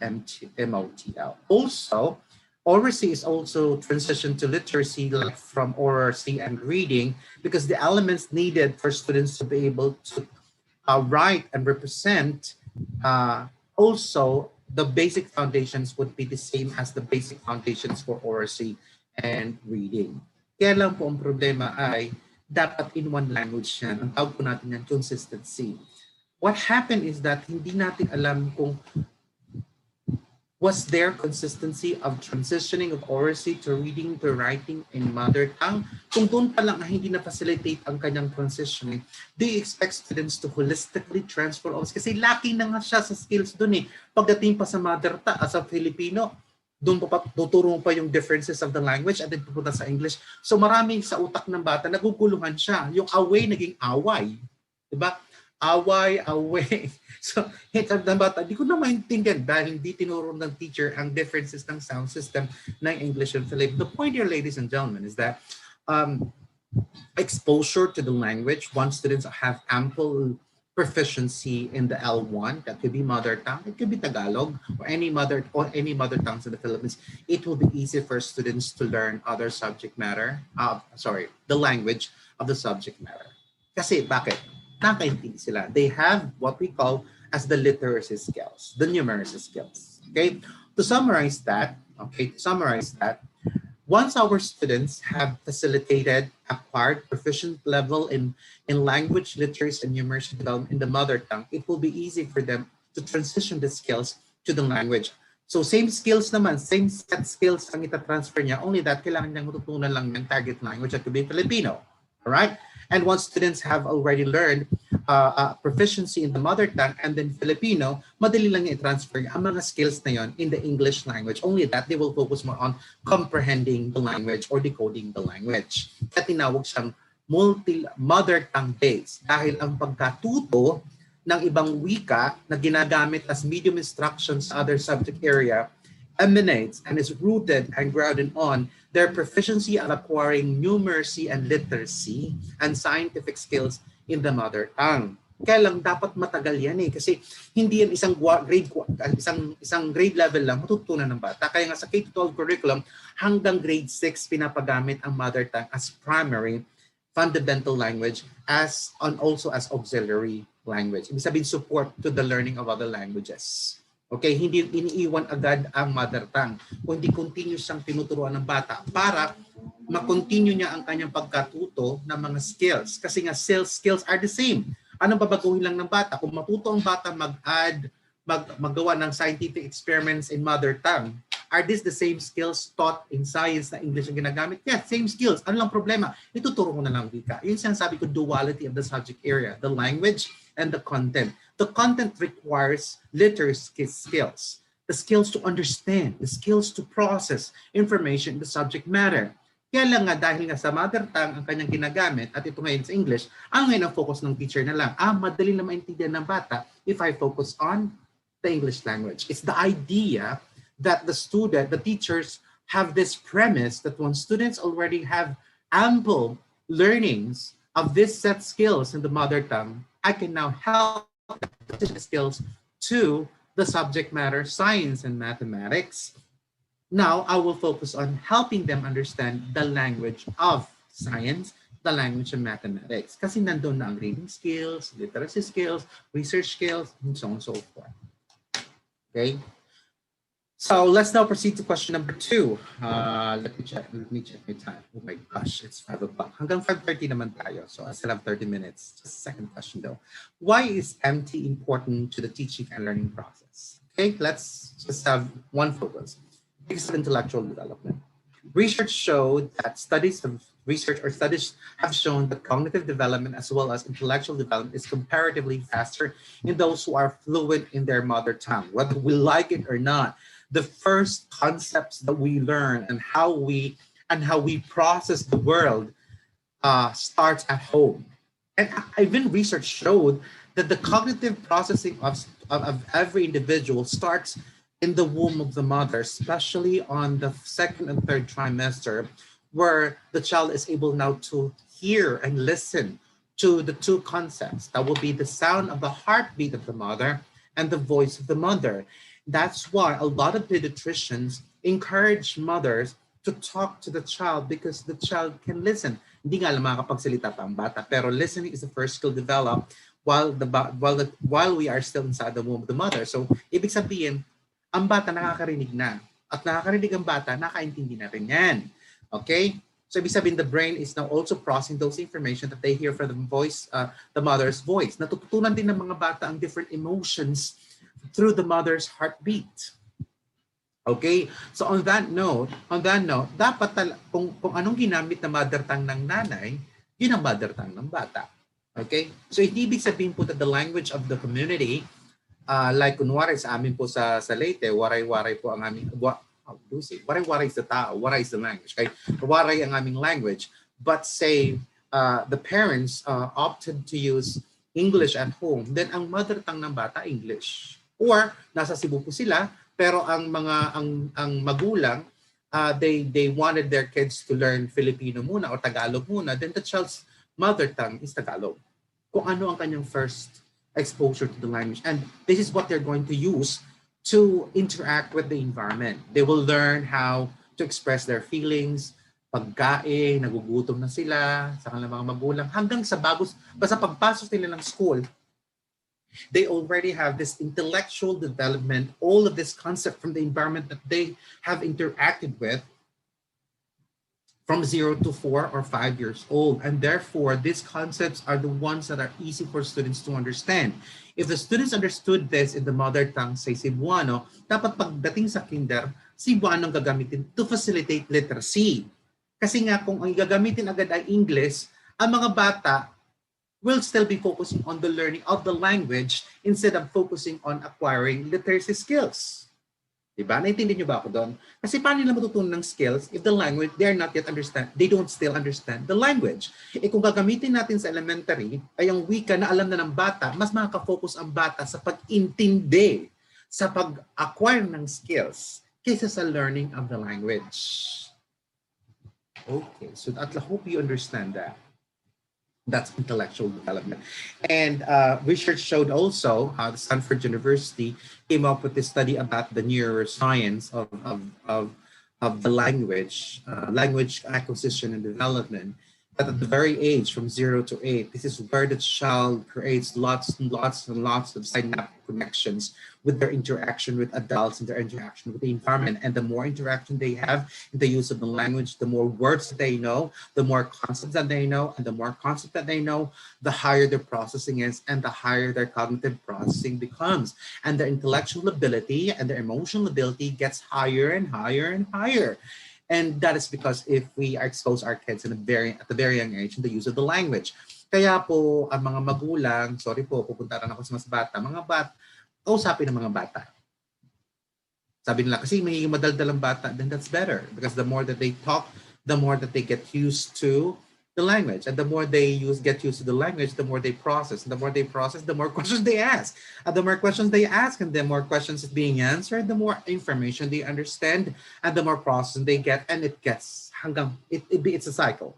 MOTL. Also, oracy is also transitioned to literacy like from oracy and reading because the elements needed for students to be able to write and represent also the basic foundations would be the same as the basic foundations for oracy and reading. Kaya lang po ang problema ay dapat in one language yan. Ang tawag po natin yan, consistency. What happened is that hindi natin alam kung was there consistency of transitioning of oracy to reading to writing in mother tongue? Kung doon pa lang na hindi na-facilitate ang kanyang transitioning, do you expect students to holistically transfer oracy? Kasi lacking na nga siya sa skills doon eh. Pagdating pa sa mother tongue, as a Filipino, doon pa tuturo pa yung differences of the language at then pupunta sa English. So marami sa utak ng bata, naguguluhan siya. Yung away naging away. Diba? Away. So, ng bata, di ko na maintindihan dahil hindi tinuro ng teacher ang differences ng sound system ng English and Filipino. The point here, ladies and gentlemen, is that exposure to the language, once students have ample proficiency in the L1, that could be mother tongue, it could be Tagalog, or any mother tongues in the Philippines, it will be easy for students to learn other subject matter, the language of the subject matter. Kasi, bakit? Nakaintindi sila. They have what we call as the literacy skills, the numeracy skills. Okay? To summarize that, once our students have facilitated, acquired proficient level in language, literacy, and numeracy development in the mother tongue, it will be easy for them to transition the skills to the language. So same skills naman, same set skills ang ita-transfer niya, only that kailangan niyang matutunan lang ng target language at to be Filipino. All right? And once students have already learned proficiency in the mother tongue and then Filipino, madali lang i-transfer ang mga skills na yon in the English language. Only that they will focus more on comprehending the language or decoding the language. At tinawag siyang mother tongue based dahil ang pagkatuto ng ibang wika na ginagamit as medium instruction sa other subject area emanates and is rooted and grounded on their proficiency at acquiring numeracy and literacy and scientific skills in the mother tongue. Kaya lang dapat matagal yan eh kasi hindi yan isang grade level lang matutunan ng bata. Kaya nga sa K-12 curriculum hanggang grade 6 pinapagamit ang mother tongue as primary fundamental language as and also as auxiliary language. Ibig sabihin support to the learning of other languages. Okay, hindi iniiwan agad ang mother tongue, kundi continuous siyang tinuturuan ng bata para ma-continue niya ang kanyang pagkatuto ng mga skills. Kasi nga skills are the same. Anong babaguhin lang ng bata? Kung matuto ang bata maggawa ng scientific experiments in mother tongue, are these the same skills taught in science na English ang ginagamit? Yes, same skills. Ano lang problema? Ituturo ko na lang wika. Yun sinasabi ko, duality of the subject area, the language and the content. The content requires literacy skills, the skills to understand, the skills to process information in the subject matter. Kaya lang nga dahil nga sa mother tongue ang kanyang ginagamit at ito ngayon sa English, ang ngayon ang focus ng teacher na lang, madali na maintindihan ng bata if I focus on the English language. It's the idea that the teachers have this premise that when students already have ample learnings of this set skills in the mother tongue, I can now help the skills to the subject matter, science and mathematics. Now, I will focus on helping them understand the language of science, the language of mathematics. Kasi nandun na ang reading skills, literacy skills, research skills, and so on and so forth. Okay? So let's now proceed to question number 2. Let me check my time. Oh my gosh, it's 5 o'clock. Hanggang 5:30 naman tayo. So I still have 30 minutes. Just a second question though. Why is MT important to the teaching and learning process? Okay, let's just have one focus. Because of intellectual development. Research have shown that cognitive development as well as intellectual development is comparatively faster in those who are fluent in their mother tongue, whether we like it or not. The first concepts that we learn and how we process the world starts at home. And even research showed that the cognitive processing of every individual starts in the womb of the mother, especially on the 2nd and 3rd trimester, where the child is able now to hear and listen to the two concepts. That will be the sound of the heartbeat of the mother and the voice of the mother. That's why a lot of pediatricians encourage mothers to talk to the child because the child can listen. Hindi nga lang makakapagsalita pa ang bata, pero listening is the first skill developed while we are still inside the womb of the mother. So, ibig sabihin, ang bata nakakarinig na. At nakakarinig ang bata, nakaintindi na rin yan. Okay? So, ibig sabihin, the brain is now also processing those information that they hear from the mother's voice. Natututunan din ng mga bata ang different emotions through the mother's heartbeat. Okay? So, on that note, dapat kung anong ginamit na mother tongue ng nanay, yun ang mother tongue ng bata. Okay? So, hindi ibig sabihin po that the language of the community, like kunwari sa amin po sa Leyte, waray-waray po ang aming, waray-waray is the tao, waray is the language. Okay? Waray ang aming language. But say, the parents opted to use English at home, then ang mother tongue ng bata, English. Or, nasa Cebu po sila, pero ang magulang, they wanted their kids to learn Filipino muna or Tagalog muna, then the child's mother tongue is Tagalog. Kung ano ang kanyang first exposure to the language. And this is what they're going to use to interact with the environment. They will learn how to express their feelings, pagkain, nagugutom na sila sa kanilang mga magulang, hanggang sa basta pagpasok nila ng school, they already have this intellectual development, all of this concept from the environment that they have interacted with from 0 to 4 or 5 years old. And therefore, these concepts are the ones that are easy for students to understand. If the students understood this in the mother tongue, say Cebuano, dapat pagdating sa kinder, Cebuano ang gagamitin to facilitate literacy. Kasi nga kung ang gagamitin agad ay English, ang mga bata will still be focusing on the learning of the language instead of focusing on acquiring literacy skills. Diba? Naintindihan niyo ba ako doon? Kasi paano nila matutunan ng skills if the language, they don't still understand the language. Kung gagamitin natin sa elementary, ay ang wika na alam na ng bata, mas makaka-focus ang bata sa pag-intindi, sa pag-acquire ng skills kaysa sa learning of the language. Okay, so I hope you understand that. That's intellectual development. And research showed also how the Stanford University came up with this study about the neuroscience of the language, language acquisition and development. That at the very age from 0 to 8, this is where the child creates lots and lots and lots of synaptic connections with their interaction with adults and their interaction with the environment. And the more interaction they have in the use of the language, the more words that they know, the more concepts that they know, and the more concepts that they know, the higher their processing is and the higher their cognitive processing becomes. And their intellectual ability and their emotional ability gets higher and higher and higher. And that is because if we expose our kids at a very young age in the use of the language. Kaya po, ang mga magulang, sorry po, pupunta rin ako sa mas bata, kausapin ng mga bata. Sabi nila, kasi may madaldalang bata, then that's better. Because the more that they talk, the more that they get used to the language. And the more they get used to the language, the more they process. And the more they process, the more questions they ask. And the more questions they ask, and the more questions is being answered, the more information they understand, and the more processing they get. And it gets it's a cycle.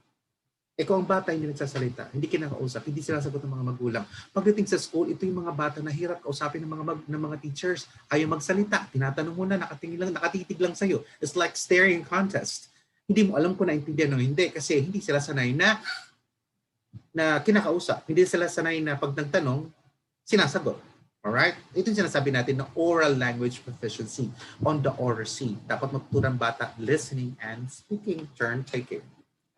Ikaw ang bata, hindi nagsasalita, hindi kinakausap, hindi sila sagot ng mga magulang. Pagdating sa school, ito yung mga bata na hirap kausapin ng mga teachers. Ayaw magsalita, tinatanong mo na, nakatitig lang sa'yo. It's like staring contest. Hindi mo alam kung naintindihan o hindi kasi hindi sila sanay na kinakausap. Hindi sila sanay na pag nagtanong, sinasagot. Alright? Ito yung sinasabi natin na oral language proficiency on the order C. Dapat matutunan bata listening and speaking, turn taking.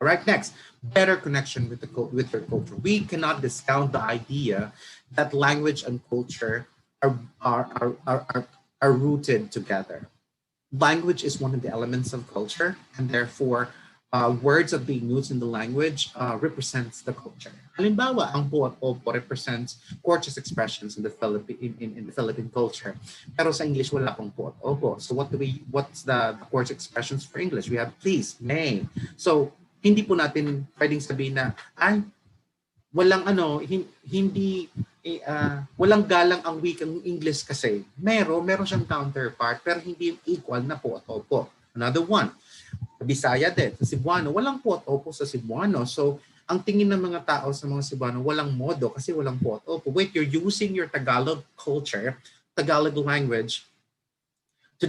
All right, next, better connection with your culture. We cannot discount the idea that language and culture are rooted together. Language is one of the elements of culture, and therefore, words that being used in the language represents the culture. Halimbawa, ang po at opo represents courteous expressions in the Philippine culture. Pero sa English, wala pong po at opo. So what's the courteous expressions for English? We have please, may. So hindi po natin pwedeng sabihin na walang walang galang ang wikang English kasi. Meron siyang counterpart pero hindi equal na po at opo. Another one, Bisaya din, sa Cebuano, walang po at opo sa Cebuano. So ang tingin ng mga tao sa mga Cebuano, walang modo kasi walang po at opo. Wait, you're using your Tagalog culture, Tagalog language to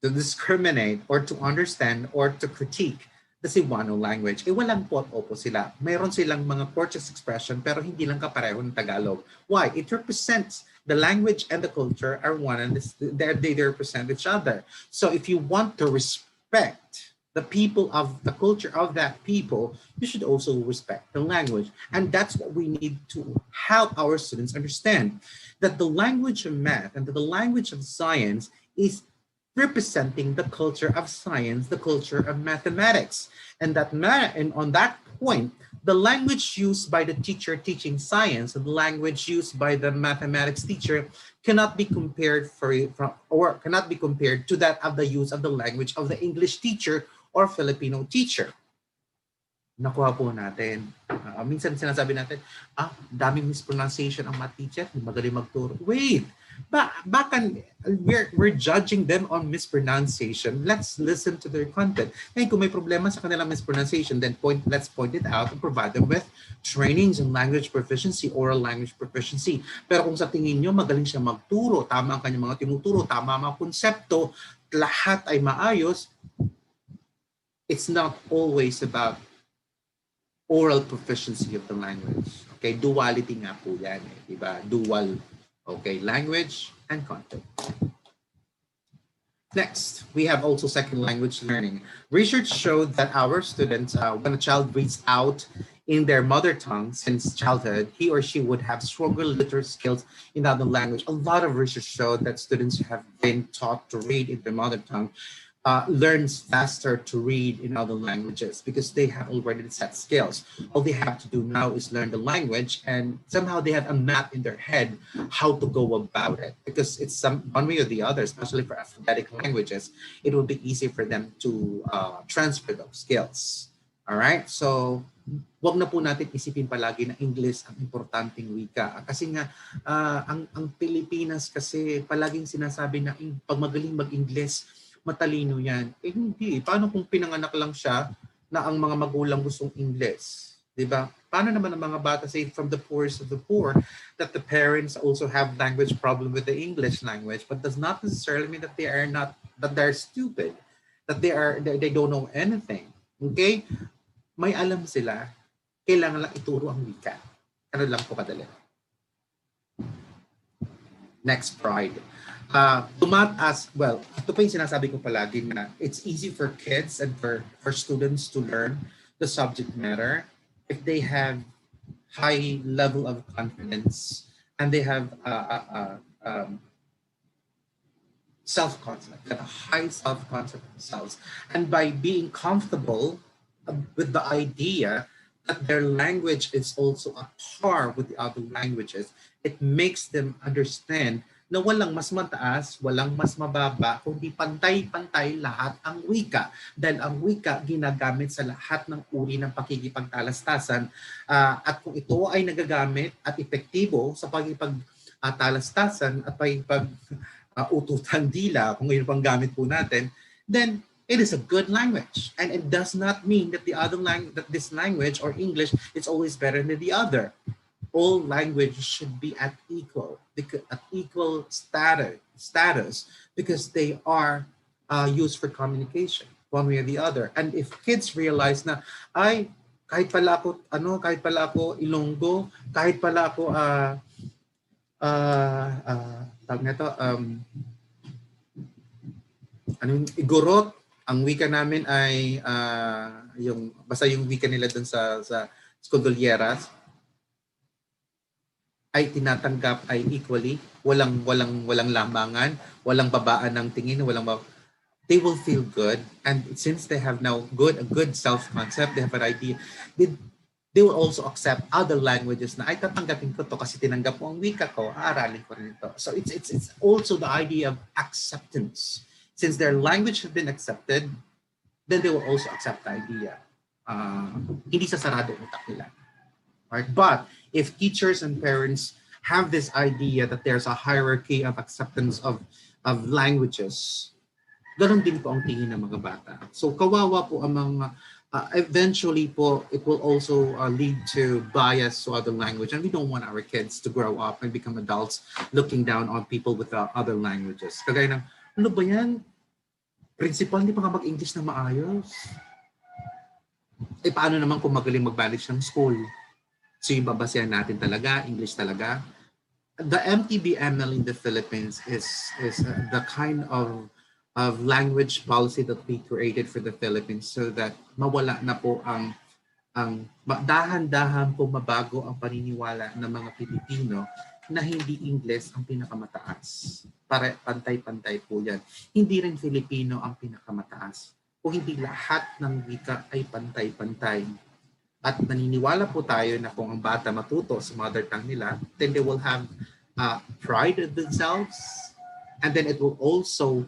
discriminate or to understand or to critique the Cebuano language. Walang po at opo sila. Mayroon silang mga courteous expression pero hindi lang kapareho ng Tagalog. Why? It represents the language and the culture are one and they represent each other. So if you want to respect the people of the culture of that people, you should also respect the language. And that's what we need to help our students understand, that the language of math and the language of science is representing the culture of science, the culture of mathematics. And on that point, the language used by the teacher teaching science and the language used by the mathematics teacher cannot be compared to that of the use of the language of the English teacher or Filipino teacher. Nakuha po natin. Minsan sinasabi natin, daming mispronunciation ang math teacher, magaling magturo. Wait, we're judging them on mispronunciation. Let's listen to their content. Ngayon, kung may problema sa kanilang mispronunciation, then let's point it out and provide them with trainings in language proficiency, oral language proficiency. Pero kung sa tingin nyo, magaling siya magturo, tama ang kanyang mga tinuturo, tama ang mga konsepto, lahat ay maayos, it's not always about oral proficiency of the language. Okay, duality nga po yan. Diba? Dual. Okay, language and content. Next, we have also second language learning. Research showed that our students, when a child reads out in their mother tongue since childhood, he or she would have stronger literary skills in other language. A lot of research showed that students who have been taught to read in their mother tongue learns faster to read in other languages because they have already set skills. All they have to do now is learn the language, and somehow they have a map in their head how to go about it. Because it's one way or the other, especially for alphabetic languages, it will be easy for them to transfer those skills. All right? So, wag na po natin isipin palagi na English ang importanteng wika. Kasi nga, ang Pilipinas kasi palaging sinasabi na pag magaling mag-English, matalino yan. Eh hindi. Paano kung pinanganak lang siya na ang mga magulang gustong English? Diba? Paano naman ang mga bata, say from the poorest of the poor, that the parents also have language problem with the English language, but does not necessarily mean that they are not, that they're stupid, that they don't know anything. Okay? May alam sila, kailangan lang ituro ang wika. Ano lang po kadali. Next, pride. Well, ito pa yung sinasabi ko palagi na it's easy for kids and for students to learn the subject matter if they have high level of confidence and they have self-concept, a high self-concept themselves. And by being comfortable with the idea that their language is also a par with the other languages, it makes them understand na walang mas mataas, walang mas mababa, kundi pantay-pantay lahat ang wika. Dahil ang wika ginagamit sa lahat ng uri ng pakikipagtalastasan. At kung ito ay nagagamit at epektibo sa pakikipagtalastasan at pakikipag-ututang dila, kung yun pang gamit po natin, then it is a good language. And it does not mean that that this language or English is always better than the other. All languages should be at equal status because they are used for communication one way or the other. And if kids realize na ay kahit pala ako Ilonggo, kahit pala ako tawag nito Igorot, ang wika namin ay basta yung wika nila doon sa Scodolieras ay tinatanggap ay equally, walang lambangan, walang babaan ng tingin, they will feel good. And since they have now a good self-concept, they have an idea, they will also accept other languages na ay tatanggapin ko to kasi tinanggap mo ang wika ko, aaralin ko rin ito. So it's also the idea of acceptance. Since their language has been accepted, then they will also accept the idea. Hindi sasarado ang utak nila. Right? But if teachers and parents have this idea that there's a hierarchy of acceptance of languages, ganun din po ang tingin ng mga bata. So kawawa po ang mga, eventually po, it will also lead to bias to other language. And we don't want our kids to grow up and become adults looking down on people with other languages. Kagaya ng, ano ba yan? Principal, hindi pa nga mag-English na maayos. Eh paano naman kung magaling mag-manage ng school? So yung babasihan natin talaga, English talaga. The MTBML in the Philippines is the kind of language policy that we created for the Philippines so that mawala na po ang dahan-dahan po mabago ang paniniwala ng mga Pilipino na hindi English ang pinakamataas. Para pantay-pantay po yan. Hindi rin Filipino ang pinakamataas. O hindi lahat ng wika ay pantay-pantay. At naniniwala po tayo na kung ang bata matuto sa mother tongue nila, then they will have pride in themselves, and then it will also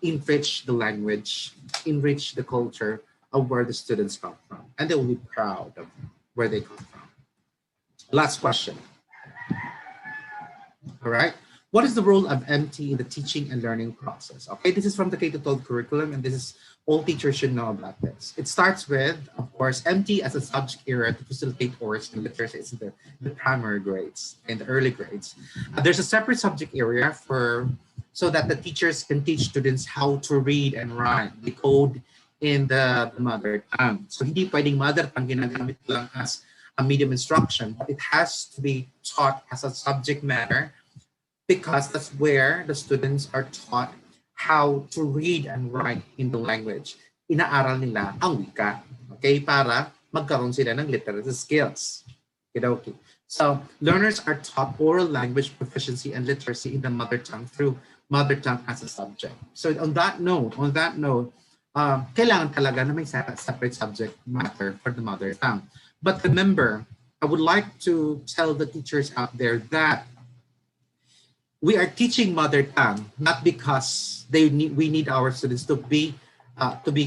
enrich the language, enrich the culture of where the students come from, and they will be proud of where they come from. Last question. All right. What is the role of MT in the teaching and learning process? Okay, this is from the K-12 curriculum, and this is all teachers should know about this. It starts with, of course, MT as a subject area to facilitate oral and literacy in the primary grades and the early grades. There's a separate subject area so that the teachers can teach students how to read and write, decode in the mother tongue. So hindi pwedeng mother tongue ginagamit lang as a medium instruction, but it has to be taught as a subject matter because that's where the students are taught how to read and write in the language. Inaaral nila ang wika, okay, para magkaroon sila ng literacy skills. Okay. So learners are taught oral language proficiency and literacy in the mother tongue through mother tongue as a subject. So on that note, kailangan talaga na may separate subject matter for the mother tongue. But remember, I would like to tell the teachers out there that we are teaching mother tongue not because we need our students to be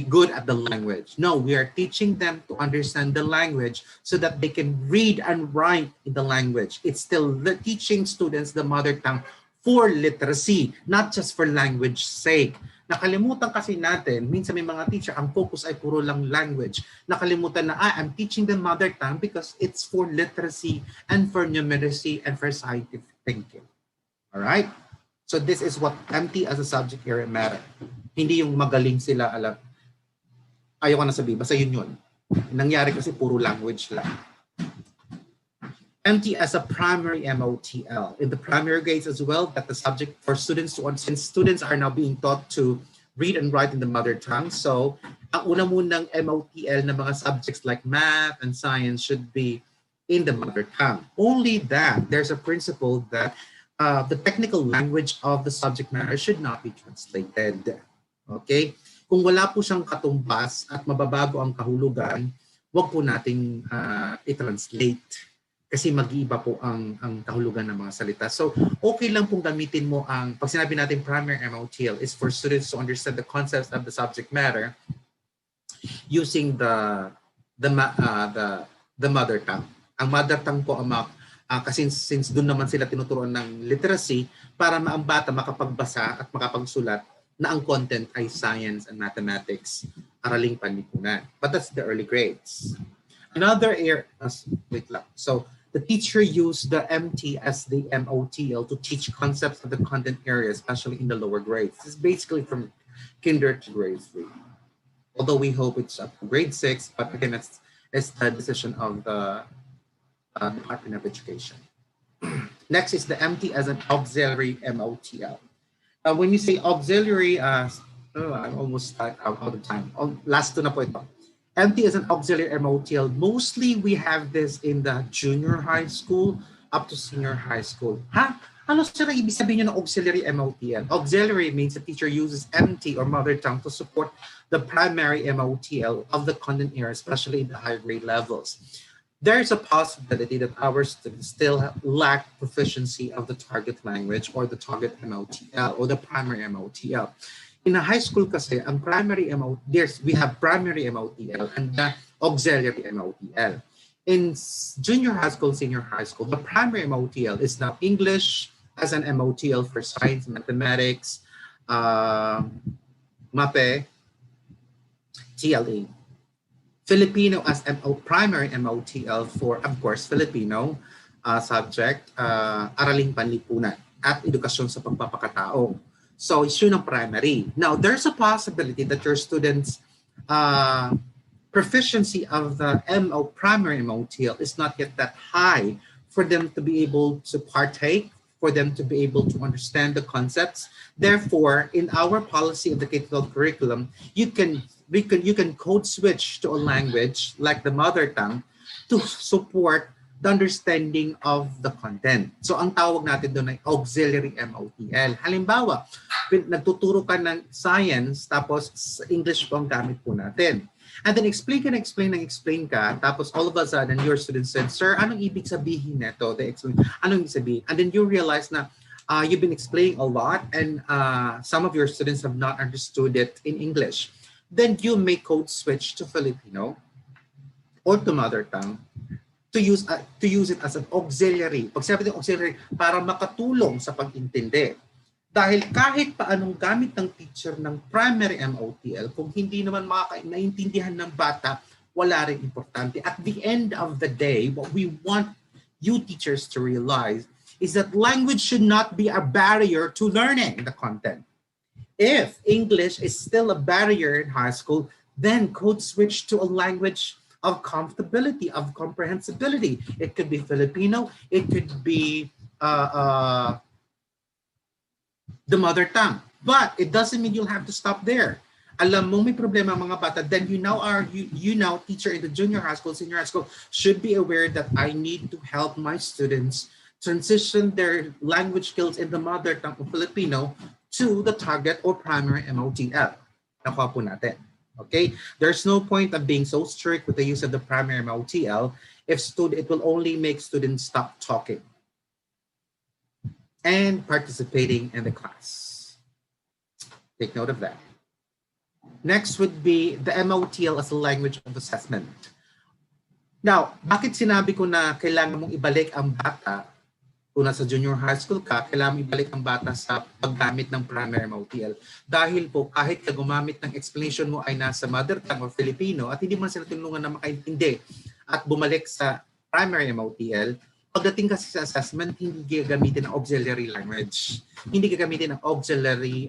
good at the language. No, we are teaching them to understand the language so that they can read and write in the language. It's still teaching students the mother tongue for literacy, not just for language sake. Nakalimutan kasi natin, minsan may mga teacher, ang focus ay puro lang language. Nakalimutan na, I'm teaching them mother tongue because it's for literacy and for numeracy and for scientific thinking. All right? So this is what MT as a subject area matter. Hindi yung magaling sila, alam. Ayaw ko na sabihin, basta yun yun. Nangyari kasi puro language lang. MT as a primary MOTL. In the primary grades as well, that the subject for students to, since students are now being taught to read and write in the mother tongue. So, ang una munang MOTL na mga subjects like math and science should be in the mother tongue. Only that, there's a principle that the technical language of the subject matter should not be translated. Okay? Kung wala po siyang katumbas at mababago ang kahulugan, wag po nating i-translate. Kasi mag-iiba po ang kahulugan ng mga salita. So, okay lang pong gamitin mo ang, pag sinabi natin primary MOTL is for students to understand the concepts of the subject matter using the mother tongue. Ang mother tongue po ang kasi since doon naman sila tinuturuan ng literacy para ang bata makapagbasa at makapagsulat na ang content ay science and mathematics, araling panlipunan. But that's the early grades. Another area, wait lang. So, the teacher used the MT as the MOTL to teach concepts of the content area, especially in the lower grades. This is basically from kinder to grade 3. Although we hope it's up to grade 6, but again, it's the decision of the Department of Education. Next is the MT as an auxiliary MOTL. When you say auxiliary, I'm almost out of time. Last two na po ito. MT is an auxiliary MOTL. Mostly we have this in the junior high school up to senior high school. Ano sila ibig sabihin ng auxiliary MOTL? Auxiliary means the teacher uses MT or mother tongue to support the primary MOTL of the content area, especially in the higher grade levels. There's a possibility that our students still lack proficiency of the target language or the target MOTL or the primary MOTL. In a high school kasi, ang primary MOTL, we have primary MOTL and the auxiliary MOTL. In junior high school, senior high school, the primary MOTL is now English as an MOTL for science, mathematics, MAPE, TLE. Filipino as primary MOTL for, of course, Filipino subject, araling panlipunan at edukasyon sa pagpapakatao. So, it's yun ang primary. Now, there's a possibility that your students' proficiency of the primary MOTL is not yet that high for them to be able to partake, for them to be able to understand the concepts. Therefore, in our policy of the K-12 curriculum, you can code switch to a language like the mother tongue to support the understanding of the content. So ang tawag natin doon ay auxiliary MOTL. Halimbawa, nagtuturo ka ng science tapos English po ang gamit po natin. And then explain ka, tapos all of a sudden your student said, "Sir, anong ibig sabihin nito?" They explain, anong ibig sabihin? And then you realize na you've been explaining a lot and some of your students have not understood it in English. Then you may code switch to Filipino or to mother tongue to use it as an auxiliary. Pag sabi ng auxiliary, para makatulong sa pag-intindi. Dahil kahit pa anong gamit ng teacher ng primary MOTL, kung hindi naman naintindihan ng bata, wala rin importante. At the end of the day, what we want you teachers to realize is that language should not be a barrier to learning the content. If English is still a barrier in high school, then code switch to a language of comfortability, of comprehensibility. It could be Filipino, it could be the mother tongue. But it doesn't mean you'll have to stop there. Alam mo may problema mga bata, then you now teacher in the junior high school, senior high school, should be aware that I need to help my students transition their language skills in the mother tongue of Filipino to the target or primary MOTL. Nakuha po natin. Okay? There's no point of being so strict with the use of the primary MOTL if it will only make students stop talking and participating in the class. Take note of that. Next would be the MOTL as a language of assessment. Now, bakit sinabi ko na kailangan mong ibalik ang bata Kung nasa junior high school ka, kailangan ibalik ang bata sa paggamit ng primary MOTL. Dahil po, kahit ka gumamit ng explanation mo ay nasa mother tongue or Filipino at hindi man sila tinulungan na makaintindi at bumalik sa primary MOTL, pagdating kasi sa assessment, hindi gagamitin ang auxiliary language. Hindi gagamitin ang auxiliary,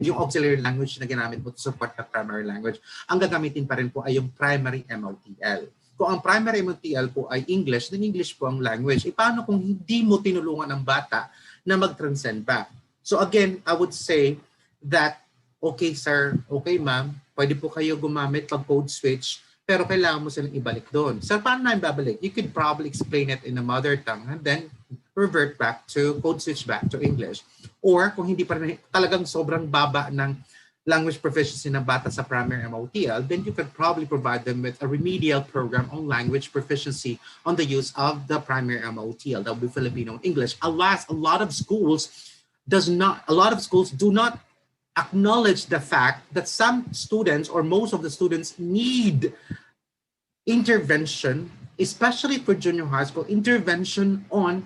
yung auxiliary language na ginamit mo to support the primary language. Ang gagamitin pa rin po ay yung primary MOTL. Kung ang primary MOTL po ay English, then English po ang language. E paano kung hindi mo tinulungan ang bata na mag-transcend back? So again, I would say that, okay sir, okay ma'am, pwede po kayo gumamit pag code switch, pero kailangan mo silang ibalik doon. So paano na ibabalik? You could probably explain it in a mother tongue and then revert back to code switch back to English. Or kung hindi pa rin talagang sobrang baba ng language proficiency ng bata sa primary MOTL, then you could probably provide them with a remedial program on language proficiency on the use of the primary MOTL. That would be Filipino and English. Alas, a lot of schools do not acknowledge the fact that some students or most of the students need intervention, especially for junior high school, intervention on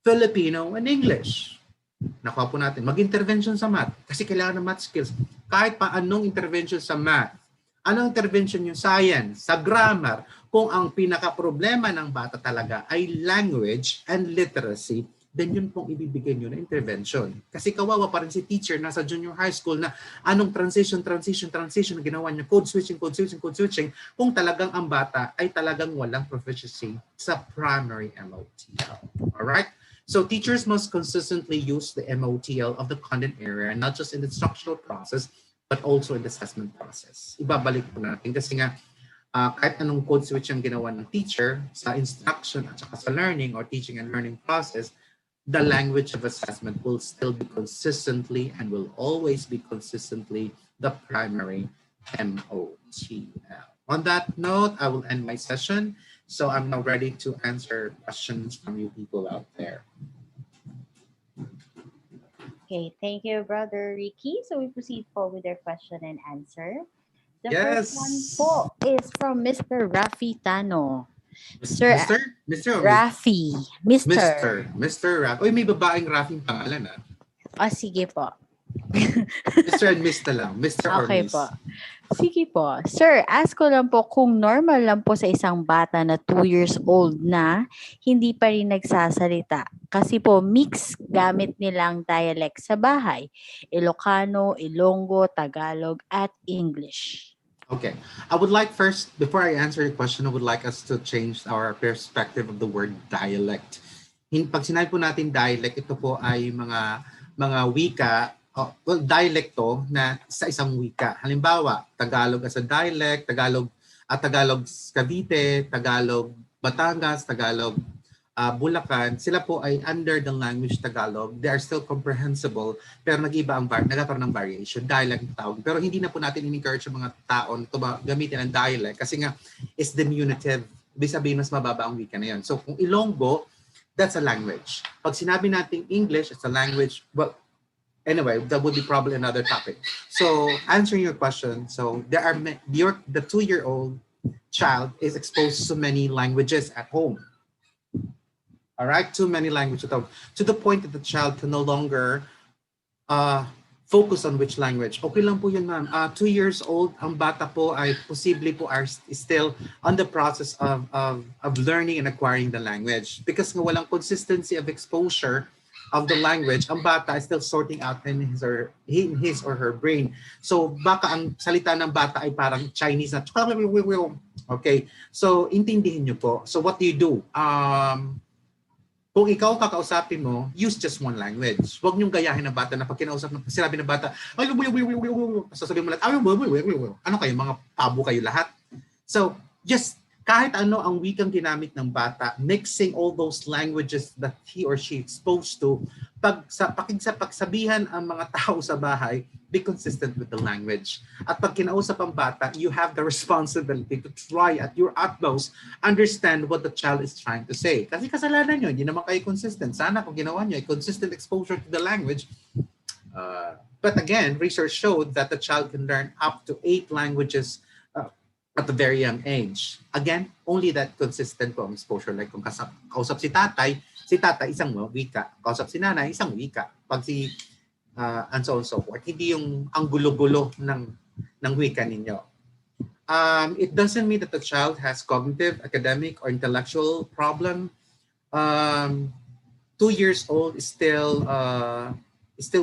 Filipino and English. Nakuha po natin, mag-intervention sa math kasi kailangan ng math skills. Kahit pa anong intervention sa math, anong intervention yung science, sa grammar, kung ang pinaka-problema ng bata talaga ay language and literacy, then yun pong ibibigay nyo na intervention. Kasi kawawa pa rin si teacher nasa junior high school na anong transition na ginawa niya, code switching, kung talagang ang bata ay talagang walang proficiency sa primary MOTL. Alright? So teachers must consistently use the MOTL of the content area, not just in the instructional process, but also in the assessment process. Ibabalik po natin kasi nga kahit anong code switch ang ginawa ng teacher sa instruction at saka sa learning or teaching and learning process, the language of assessment will still be consistently and will always be consistently the primary MOTL. On that note, I will end my session. So I'm now ready to answer questions from you people out there. Okay, thank you, Brother Ricky. So we proceed po with our question and answer. The Yes. first one po is from Mr. Rafi Tano. Sir, Mr. Rafi. Mr. Rafi. Uy, may babaeng Rafi pangalan Sige po. Mr. and Miss na lang. Mr. or Okay Miss. po. Sige po. Sir, ask ko lang po kung normal lang po sa isang bata na 2 years old na hindi pa rin nagsasalita. Kasi po mix gamit nilang dialect sa bahay. Ilocano, Ilonggo, Tagalog, at English. Okay. I would like first, before I answer your question, I would like us to change our perspective of the word dialect. Pag sinabi po natin dialect, ito po ay mga wika, dialecto na sa isang wika. Halimbawa, Tagalog as a dialect, Tagalog Cavite, Tagalog Batangas, Tagalog Bulacan, sila po ay under the language Tagalog. They are still comprehensible, pero nag-iba nagkakaroon ng variation. Dialect na tawag. Pero hindi na po natin in-encourage yung mga tao na gamitin ang dialect kasi nga is diminutive. Ibig sabihin, mas mababa ang wika na yun. So kung Ilonggo, that's a language. Pag sinabi natin English, it's a language. Well, anyway, that would be probably another topic. So answering your question, so the 2-year-old child is exposed to many languages at home. All right, too many languages at home, to the point that the child can no longer focus on which language. Okay lang po yun, ma'am. 2 years old, ang bata po ay posible po are still on the process of learning and acquiring the language. Because nga walang consistency of exposure of the language, ang bata is still sorting out in his or her brain. So baka ang salita ng bata ay parang Chinese na. Okay, so intindihin nyo po. So what do you do? Kung ikaw kakausapin mo, use just one language. Huwag niyong gayahin ng bata na pag kinausap, sinabi ng bata, sasabihin mo lahat, ano kayo, mga tabo kayo lahat? So, just kahit ano ang wikang ginamit ng bata, mixing all those languages that he or she exposed to, pagsabihan ang mga tao sa bahay, be consistent with the language. At pag kinausap ang bata, you have the responsibility to try at your utmost understand what the child is trying to say. Kasi kasalanan nyo, hindi naman kayo consistent. Sana kung ginawa nyo, consistent exposure to the language. But again, research showed that the child can learn up to 8 languages at a very young age. Again, only that consistent po ang exposure. Like kung kausap si tatay isang wika. Kausap si nanay, isang wika. Pag si and so on and so forth. Hindi yung ang gulo-gulo ng wika ninyo. It doesn't mean that the child has cognitive, academic, or intellectual problem. 2 years old is still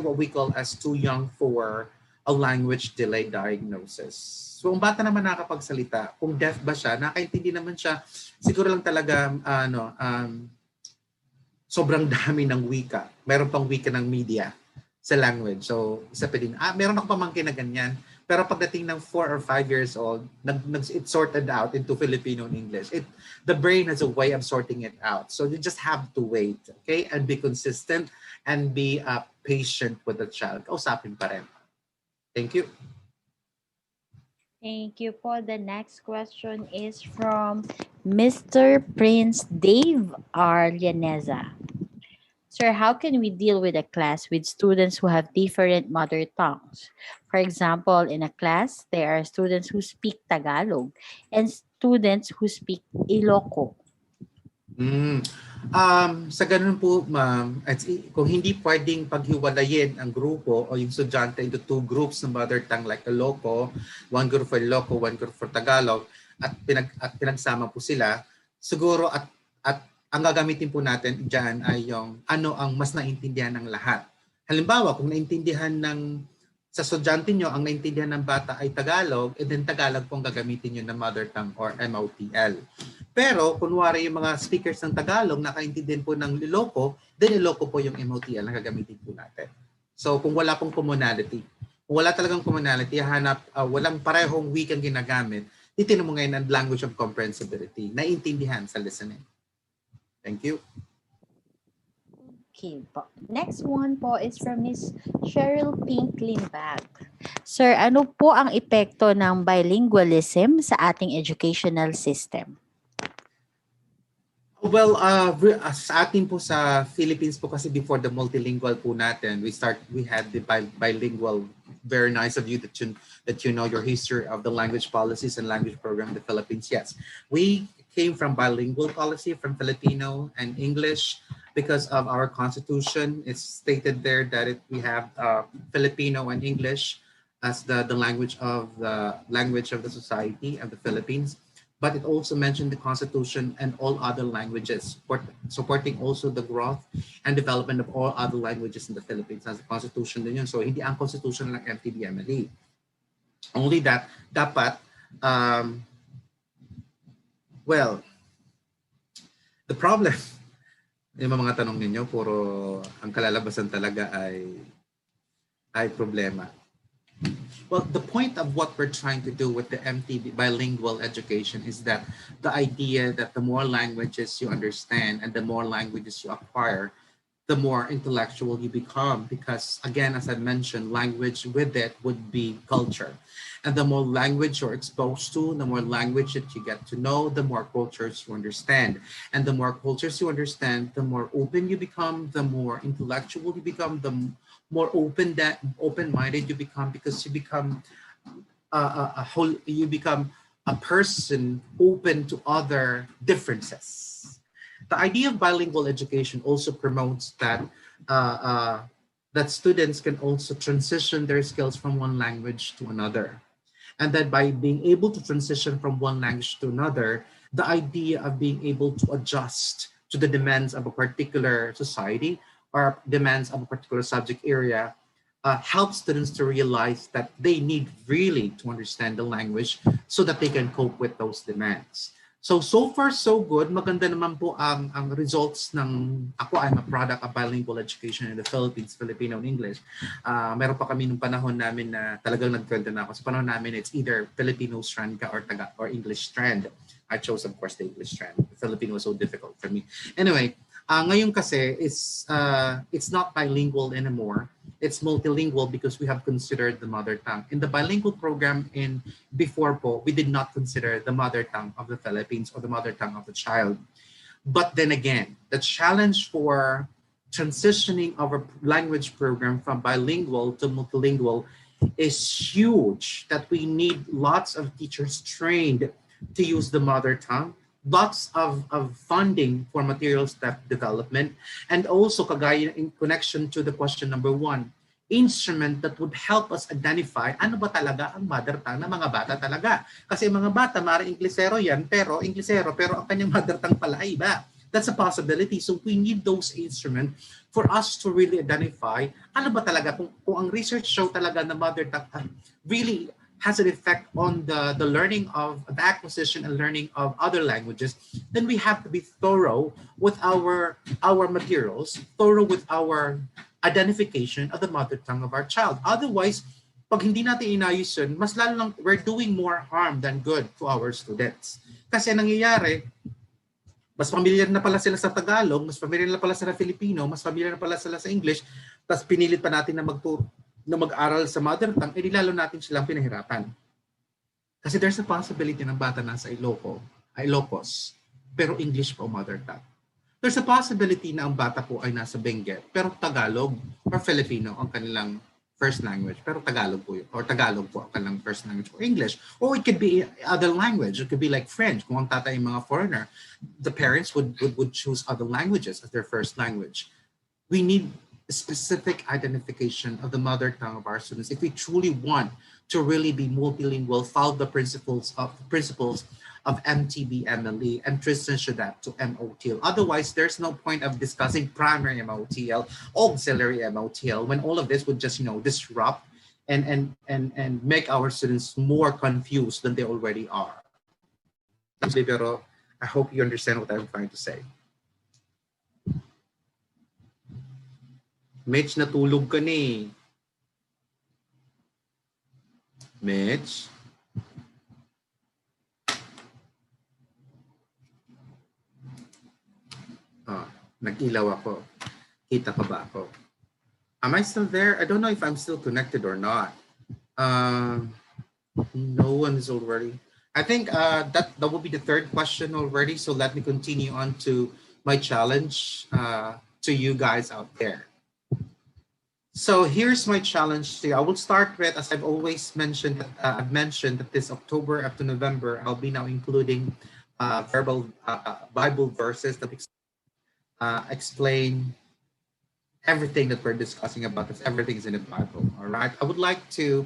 what we call as too young for a language delay diagnosis. So, ang bata naman nakakapagsalita, kung deaf ba siya, nakaintindi naman siya, siguro lang talaga, sobrang dami ng wika. Meron pang wika ng media sa language. So, isa pa din. Meron ako pamangkin na ganyan. Pero pagdating ng 4 or 5 years old, it sorted out into Filipino and English. The brain has a way of sorting it out. So you just have to wait, okay? And be consistent and be patient with the child. Kausapin pa rin. Thank you. Thank you po. The next question is from Mr. Prince Dave R. Llaneza. Sir, how can we deal with a class with students who have different mother tongues? For example, in a class, there are students who speak Tagalog and students who speak Iloco. Sa ganun po, ma'am, kung hindi pwedeng paghiwalayin ang grupo o yung estudyante into 2 groups ng mother tongue like Iloco, 1 group for Iloco, 1 group for Tagalog, at pinagsama po sila, siguro at ang gagamitin po natin dyan ay yung ano ang mas naintindihan ng lahat. Halimbawa, kung naintindihan sa estudyante nyo, ang naintindihan ng bata ay Tagalog, and then Tagalog po ang gagamitin nyo na mother tongue or MOTL. Pero, kunwari yung mga speakers ng Tagalog, nakaintindihan po ng Iloco, then Iloco po yung MOTL na gagamitin po natin. So, kung wala pong commonality, kung wala talagang commonality, walang parehong wikang ginagamit, titignan mo ngayon ang language of comprehensibility, naintindihan sa listening. Thank you. Okay po. Next one po is from Miss Cheryl Pink Limbag. Sir, ano po ang epekto ng bilingualism sa ating educational system? Well, sa atin po sa Philippines po kasi before the multilingual po natin, we had the bilingual. Very nice of you that you know your history of the language policies and language program in the Philippines. Yes, we came from bilingual policy from Filipino and English because of our constitution. It's stated there that we have Filipino and English as the language of the society of the Philippines. But it also mentioned the Constitution and all other languages, supporting also the growth and development of all other languages in the Philippines. As the Constitution din yun. So hindi ang Constitution lang MTBMLE. Only that, dapat, well, the problem, yung mga tanong ninyo, puro ang kalalabasan talaga ay problema. Well, the point of what we're trying to do with the MTB bilingual education is that the idea that the more languages you understand and the more languages you acquire, the more intellectual you become. Because again, as I mentioned, language with it would be culture. And the more language you're exposed to, the more language that you get to know, the more cultures you understand. And the more cultures you understand, the more open you become, the more intellectual you become, the more open-minded you become, because you become a person open to other differences. The idea of bilingual education also promotes that that students can also transition their skills from one language to another. And that by being able to transition from one language to another, the idea of being able to adjust to the demands of a particular society or demands of a particular subject area helps students to realize that they need really to understand the language so that they can cope with those demands. So far, so good. Maganda naman po ang results ng, I'm a product of bilingual education in the Philippines, Filipino and English. Meron pa kami nung panahon namin na talagang nagkwento na ako. Sa panahon namin, it's either Filipino strand ka or English strand. I chose, of course, the English strand. The Filipino was so difficult for me. Anyway, ngayon kasi, it's not bilingual anymore. It's multilingual because we have considered the mother tongue. In the bilingual program before po, we did not consider the mother tongue of the Philippines or the mother tongue of the child. But then again, the challenge for transitioning our language program from bilingual to multilingual is huge, that we need lots of teachers trained to use the mother tongue, lots of funding for materials development, and also kagaya in connection to the question number one, instrument that would help us identify ano ba talaga ang mother tongue ng mga bata talaga. Kasi mga bata, maaaring Inglesero yan, pero ang kanyang mother tongue pala ay iba. That's a possibility. So we need those instruments for us to really identify ano ba talaga kung ang research show talaga na mother tongue really has an effect on the learning of the acquisition and learning of other languages, then we have to be thorough with our materials, thorough with our identification of the mother tongue of our child. Otherwise, pag hindi natin inayos yun, mas lalo lang, we're doing more harm than good to our students. Kasi nangyayari, mas familiar na pala sila sa Tagalog, mas familiar na pala sila sa Filipino, mas familiar na pala sila sa English, tapos pinilit pa natin na mag-aral sa mother tongue, eh lalo natin silang pinahirapan. Kasi there's a possibility ng bata nasa Ilocos, pero English po mother tongue. There's a possibility na ang bata po ay nasa Benguet, pero Tagalog or Filipino ang kanilang first language, pero Tagalog po yun, or Tagalog po ang kanilang first language, or English. Or it could be other language. It could be like French. Kung ang tatay ay mga foreigner, the parents would choose other languages as their first language. We need specific identification of the mother tongue of our students if we truly want to really be multilingual, follow the principles of MTB, MLE, and transition that to MOTL. Otherwise, there's no point of discussing primary MOTL, auxiliary MOTL, when all of this would just, disrupt and make our students more confused than they already are. Pero I hope you understand what I'm trying to say. Mitch, natulog ka na eh. Mitch? Nag-ilaw ako. Kita pa ba ako? Am I still there? I don't know if I'm still connected or not. No one is already. I think that will be the third question already. So let me continue on to my challenge to you guys out there. So here's my challenge to you. I will start with, as I've always mentioned, I've mentioned that this October up to November, I'll be now including verbal Bible verses that explain everything that we're discussing about this. Everything is in the Bible, all right? I would like to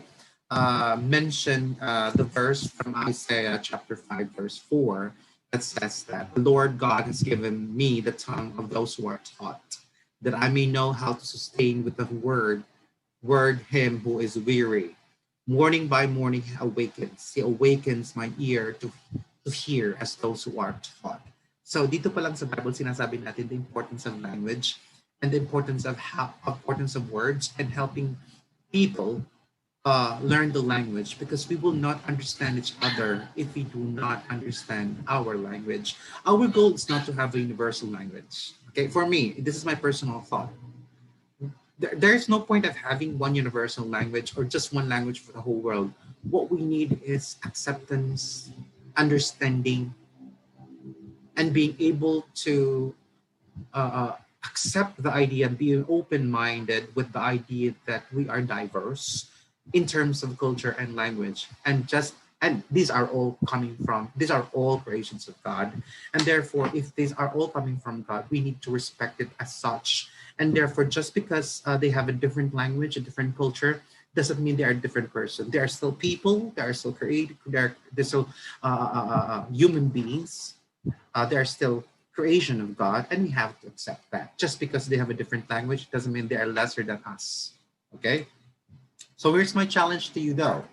mention the verse from Isaiah chapter 5, verse 4, that says that the Lord God has given me the tongue of those who are taught, that I may know how to sustain with the word him who is weary. Morning by morning he awakens my ear to hear as those who are taught. So dito pa lang sa Bible sinasabi natin the importance of language and the importance of words and helping people learn the language, because we will not understand each other if we do not understand our language. Our goal is not to have a universal language. Okay, for me, this is my personal thought. There's no point of having one universal language or just one language for the whole world. What we need is acceptance, understanding, and being able to accept the idea and be open-minded with the idea that we are diverse in terms of culture and language, and these are all creations of God, and therefore if these are all coming from God, we need to respect it as such. And therefore, just because they have a different language, a different culture, doesn't mean they are a different person. They are still people, they are still created, they're still human beings. They are still creation of God, and we have to accept that. Just because they have a different language doesn't mean they are lesser than us. Okay? So here's my challenge to you though.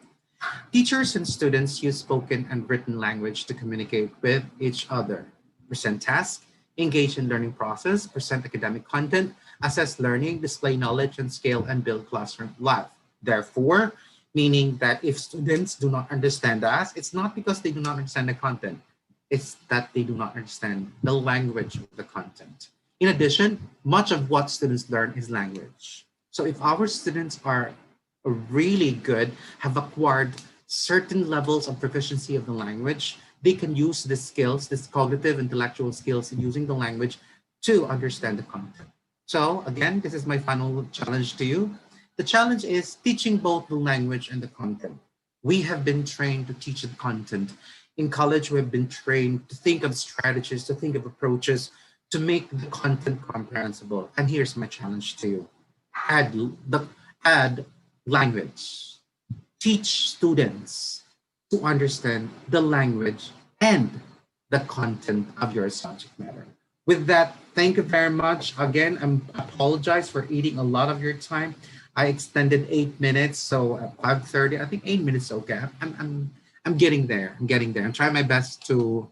Teachers and students use spoken and written language to communicate with each other, present tasks, engage in learning process, present academic content, assess learning, display knowledge and skill, and build classroom life. Therefore, meaning that if students do not understand us, it's not because they do not understand the content. It's that they do not understand the language of the content. In addition, much of what students learn is language. So if our students are really good, have acquired certain levels of proficiency of the language, they can use these skills, these cognitive intellectual skills in using the language to understand the content. So again, this is my final challenge to you, The challenge is teaching both the language and the content. We have been trained to teach the content. In college, we've been trained to think of strategies, to think of approaches, to make the content comprehensible. And here's my challenge to you. Add the add language. Teach students to understand the language and the content of your subject matter. With that, thank you very much. Again, I apologize for eating a lot of your time. I extended 8 minutes, so at 5:30, I think 8 minutes okay. I'm getting there. I'm getting there. I'm trying my best to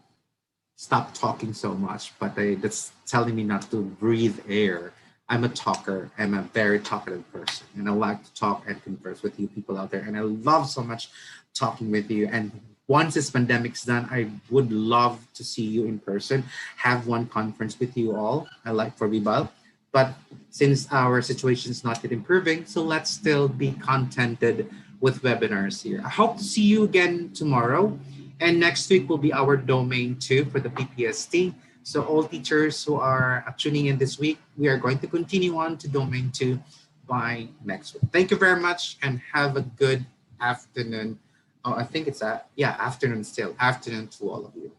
stop talking so much, but that's telling me not to breathe air. I'm a talker. I'm a very talkative person, and I like to talk and converse with you people out there. And I love so much talking with you. And once this pandemic's done, I would love to see you in person, have one conference with you all. I like for VIbal. But since our situation is not yet improving, so let's still be contented with webinars here. I hope to see you again tomorrow. And next week will be our domain 2 for the PPST. So all teachers who are tuning in this week, we are going to continue on to domain 2 by next week. Thank you very much and have a good afternoon. Oh, I think it's afternoon still. Afternoon to all of you.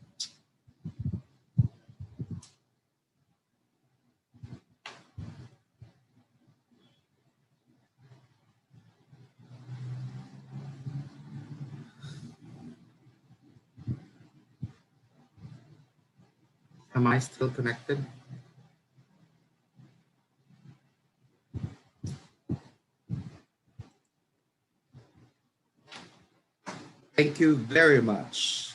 Am I still connected? Thank you very much.